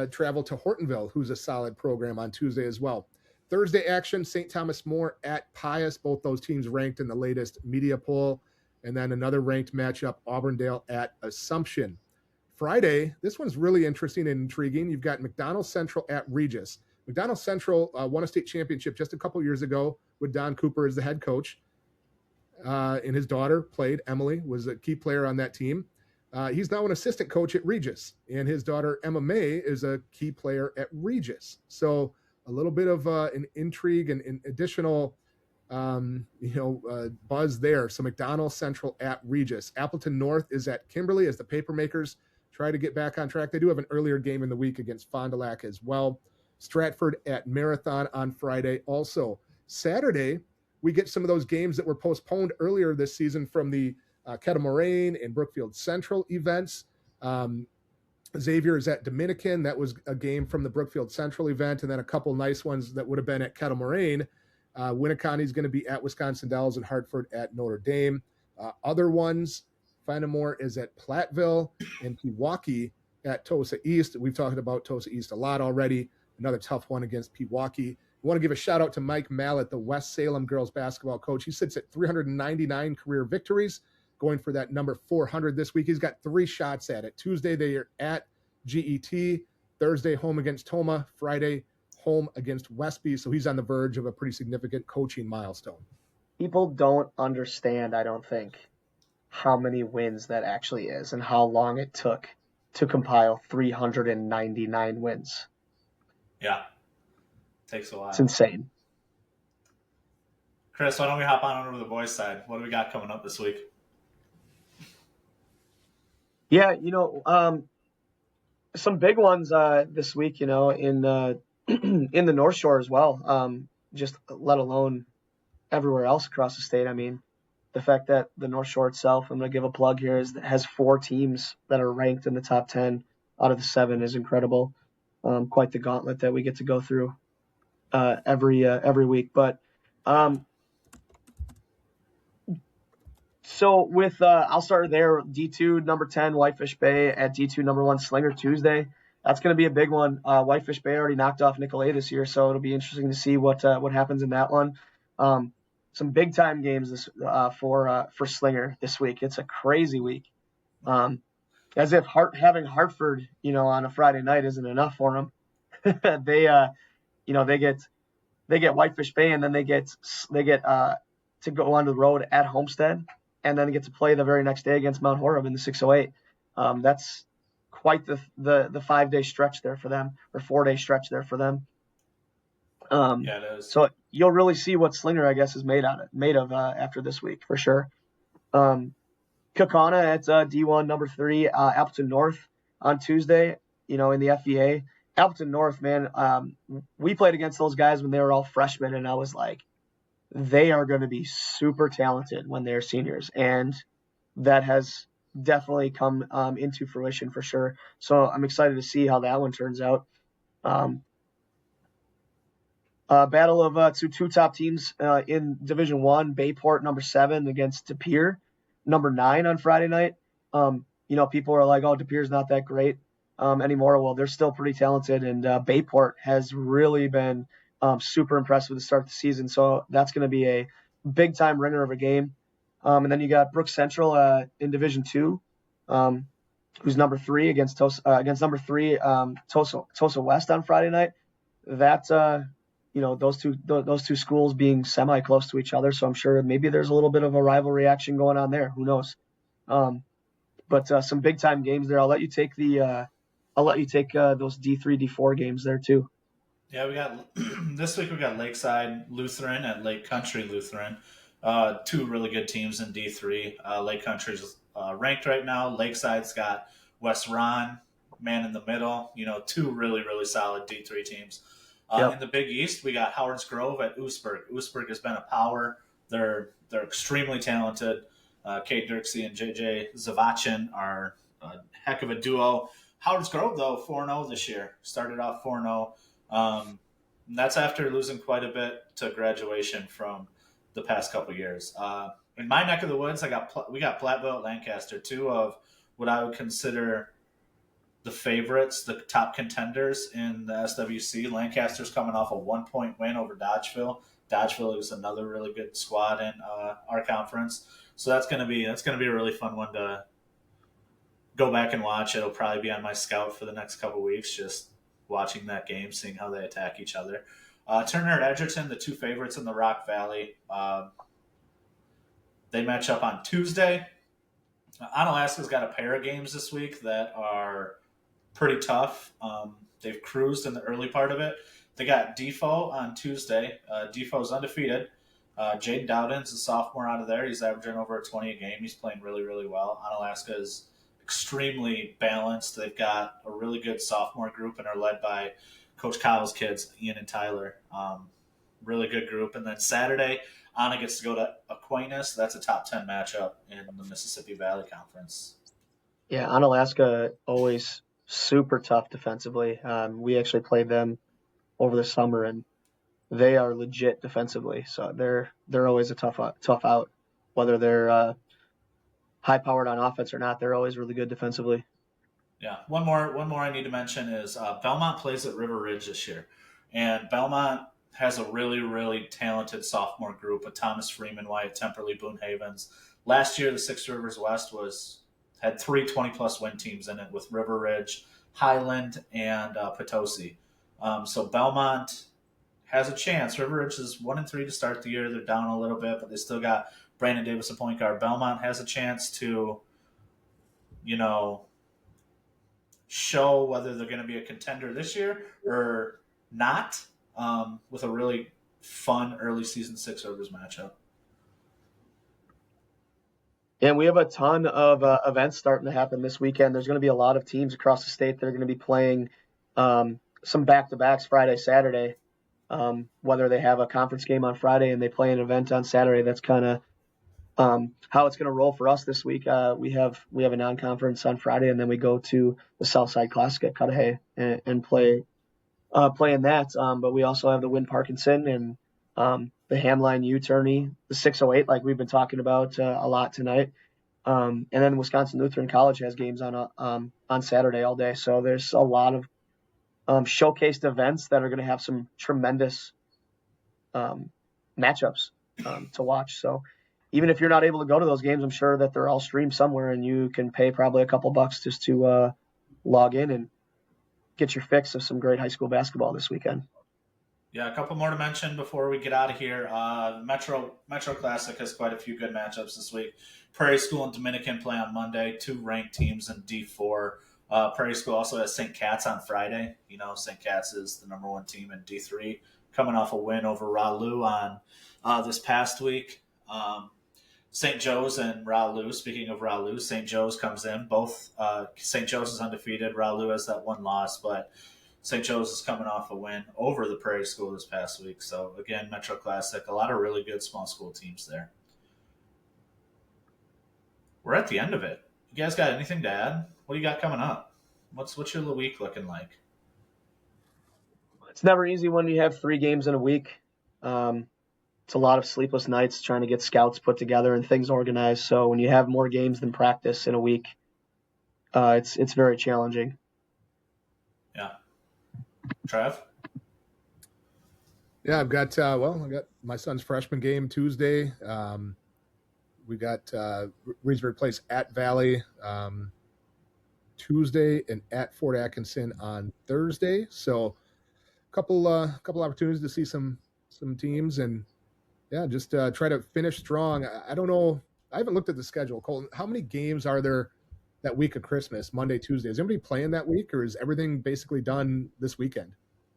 travel to Hortonville, who's a solid program, on Tuesday as well. Thursday action, St. Thomas More at Pius, both those teams ranked in the latest media poll. And then another ranked matchup, Auburndale at Assumption. Friday, this one's really interesting and intriguing. You've got McDonald Central at Regis. McDonald Central won a state championship just a couple years ago with Don Cooper as the head coach. And his daughter played, Emily, was a key player on that team. He's now an assistant coach at Regis, and his daughter, Emma May, is a key player at Regis. So a little bit of an intrigue and additional, buzz there. So McDonald Central at Regis. Appleton North is at Kimberly as the Papermakers try to get back on track. They do have an earlier game in the week against Fond du Lac as well. Stratford at Marathon on Friday. Also, Saturday, we get some of those games that were postponed earlier this season from the Kettle Moraine and Brookfield Central events. Xavier is at Dominican. That was a game from the Brookfield Central event, and then a couple nice ones that would have been at Kettle Moraine. Winneconne is going to be at Wisconsin Dells and Hartford at Notre Dame. Other ones, Fenimore is at Platteville and Pewaukee at Tosa East. We've talked about Tosa East a lot already. Another tough one against Pewaukee. I want to give a shout out to Mike Mallett, the West Salem girls basketball coach. He sits at 399 career victories, going for that number 400 this week. He's got 3 shots at it. Tuesday, they are at GET. Thursday, home against Toma. Friday, home against Westby. So he's on the verge of a pretty significant coaching milestone. People don't understand, I don't think, how many wins that actually is and how long it took to compile 399 wins. Yeah. Takes a while. It's insane. Chris, why don't we hop on over to the boys' side? What do we got coming up this week? Yeah, some big ones this week, in in the North Shore as well. Just let alone everywhere else across the state. I mean, the fact that the North Shore itself, I'm going to give a plug here, has 4 teams that are ranked in the top 10 out of the 7 is incredible. Quite the gauntlet that we get to go through every week. But so with I'll start there. D2 number 10 Whitefish Bay at D2 number 1 Slinger Tuesday. That's going to be a big one. Whitefish Bay already knocked off Nicolay this year, so it'll be interesting to see what happens in that one. Some big time games for Slinger this week. It's a crazy week. As if having Hartford, on a Friday night isn't enough for them. They get Whitefish Bay, and then they get to go on the road at Homestead and then get to play the very next day against Mount Horeb in the 608. That's quite the 5-day stretch there for them, or 4-day stretch there for them. Yeah, it is. So you'll really see what Slinger, I guess, is made of after this week for sure. Kaukauna at D1 number 3, Appleton North on Tuesday. In the FVA. Appleton North, man, we played against those guys when they were all freshmen, and I was like, they are going to be super talented when they're seniors, and that has definitely come into fruition for sure. So I'm excited to see how that one turns out. Battle of two top teams in Division One: Bayport number 7 against De Pere number 9 on Friday night. People are like, "Oh, De Pere's not that great anymore." Well, they're still pretty talented, and Bayport has really been super impressed with the start of the season. So that's going to be a big time ringer of a game. And then you got Brooks Central in Division 2, who's number 3 against number 3 Tosa West on Friday night. That's those two schools being semi close to each other, so I'm sure maybe there's a little bit of a rivalry action going on there. Who knows? But some big time games there. I'll let you take those D3, D4 games there too. Yeah, we got this week. We got Lakeside Lutheran and Lake Country Lutheran, 2 really good teams in D3. Lake Country's ranked right now. Lakeside's got West Ron, man in the middle. 2 really really solid D3 teams. Yep. In the Big East, we got Howard's Grove at Oostburg. Oostburg has been a power. They're extremely talented. Kate Dirksey and JJ Zavachin are a heck of a duo. Howard's Grove, though, 4-0 this year. Started off 4-0. That's after losing quite a bit to graduation from the past couple years. In my neck of the woods, we got Platteville at Lancaster, 2 of what I would consider the favorites, the top contenders in the SWC. Lancaster's coming off a 1-point win over Dodgeville. Dodgeville is another really good squad in our conference. So that's gonna be a really fun one to go back and watch. It'll probably be on my scout for the next couple weeks, just watching that game, seeing how they attack each other. Turner at Edgerton, the 2 favorites in the Rock Valley. They match up on Tuesday. Onalaska's got a pair of games this week that are pretty tough. They've cruised in the early part of it. They got Defoe on Tuesday. Defoe's undefeated. Jaden Dowden's a sophomore out of there. He's averaging over 20 a game. He's playing really, really well. Onalaska is extremely balanced. They've got a really good sophomore group and are led by Coach Kyle's kids, Ian and Tyler. Really good group. And then Saturday, Anna gets to go to Aquinas. That's a top 10 matchup in the Mississippi Valley Conference. Yeah, Onalaska always super tough defensively. We actually played them over the summer, and they are legit defensively. So they're always a tough out. Whether they're high powered on offense or not, they're always really good defensively. Yeah, one more I need to mention is Belmont plays at River Ridge this year, and Belmont has a really really talented sophomore group with Thomas Freeman, Wyatt Temperley, Boone Havens. Last year, the Six Rivers West had 3 20-plus win teams in it with River Ridge, Highland, and Potosi. So Belmont has a chance. River Ridge is 1-3 to start the year. They're down a little bit, but they still got Brandon Davis, a point guard. Belmont has a chance to, show whether they're going to be a contender this year or not, with a really fun early season Six Rivers matchup. And we have a ton of events starting to happen this weekend. There's going to be a lot of teams across the state that are going to be playing some back-to-backs Friday, Saturday. Whether they have a conference game on Friday and they play an event on Saturday, that's kind of how it's going to roll for us this week. We have a non-conference on Friday, and then we go to the Southside Classic at Cudahy and play in that. But we also have the Win Parkinson and the Hamline U tourney, the 608, like we've been talking about a lot tonight. And then Wisconsin Lutheran College has games on Saturday all day. So there's a lot of showcased events that are going to have some tremendous matchups to watch. So even if you're not able to go to those games, I'm sure that they're all streamed somewhere, and you can pay probably a couple bucks just to log in and get your fix of some great high school basketball this weekend. Yeah, a couple more to mention before we get out of here. Metro Classic has quite a few good matchups this week. Prairie School and Dominican play on Monday, two ranked teams in D4. Prairie School also has St. Cat's on Friday. You know, St. Cat's is the number one team in D3, coming off a win over Ralu on this past week. St. Joe's and Ralu. Speaking of Ralu, St. Joe's comes in. Both St. Joe's is undefeated. Ralu has that one loss, but St. Joe's is coming off a win over the Prairie School this past week. So, again, Metro Classic, a lot of really good small school teams there. We're at the end of it. You guys got anything to add? What do you got coming up? What's your week looking like? It's never easy when you have 3 games in a week. It's a lot of sleepless nights trying to get scouts put together and things organized. So when you have more games than practice in a week, it's very challenging. Yeah. Trev? Yeah, I got my son's freshman game Tuesday. We got Reedsburg Place at Valley Tuesday and at Fort Atkinson on Thursday. So couple opportunities to see some teams, and yeah, just try to finish strong. I don't know. I haven't looked at the schedule. Colton, how many games are there that week of Christmas, Monday, Tuesday? Is anybody playing that week, or is everything basically done this weekend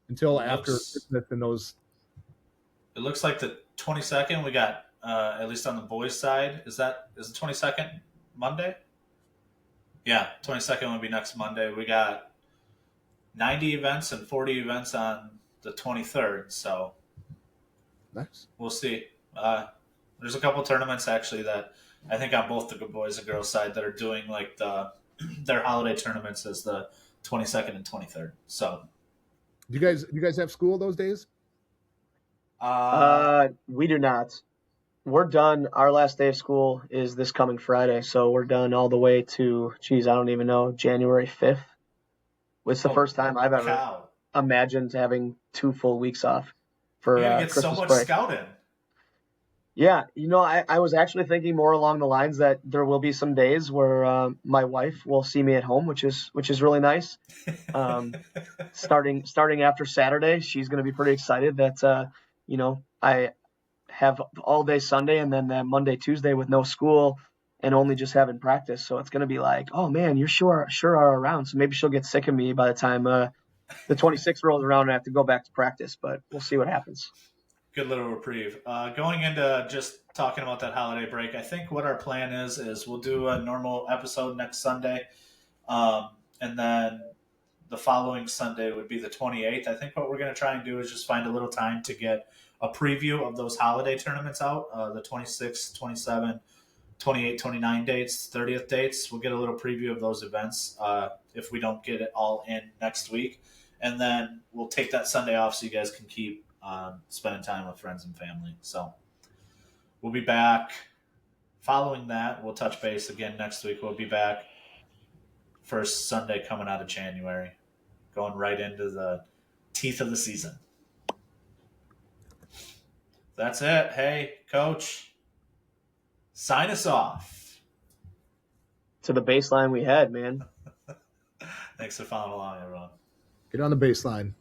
until after Christmas and those? It looks like the 22nd we got, at least on the boys' side. Is the 22nd Monday? Yeah, 22nd would be next Monday. We got 90 events and 40 events on the 23rd, so nice. We'll see. There's a couple tournaments actually that I think on both the boys and girls side that are doing like their holiday tournaments as the 22nd and 23rd. So, do you guys have school those days? We do not. We're done. Our last day of school is this coming Friday, so we're done all the way to, I don't even know, January 5th. It's the first time I've ever imagined having 2 full weeks off for You're gonna get Christmas so much break. scouting. Yeah, I was actually thinking more along the lines that there will be some days where my wife will see me at home, which is really nice. Starting after Saturday, she's going to be pretty excited that I have all day Sunday and then that Monday, Tuesday with no school and only just having practice. So it's going to be like, oh man, you're sure are around. So maybe she'll get sick of me by the time the 26th rolls around and I have to go back to practice. But we'll see what happens. Good little reprieve. Going into just talking about that holiday break, I think what our plan is we'll do a normal episode next Sunday, and then the following Sunday would be the 28th. I think what we're going to try and do is just find a little time to get a preview of those holiday tournaments out, the 26th, 27th, 28th, 29 dates, 30th dates. We'll get a little preview of those events if we don't get it all in next week. And then we'll take that Sunday off so you guys can keep spending time with friends and family. So we'll be back following that. We'll touch base again next week. We'll be back first Sunday coming out of January, going right into the teeth of the season. That's it. Hey, Coach, sign us off. To the baseline we had, man. Thanks for following along, everyone. Get on the baseline.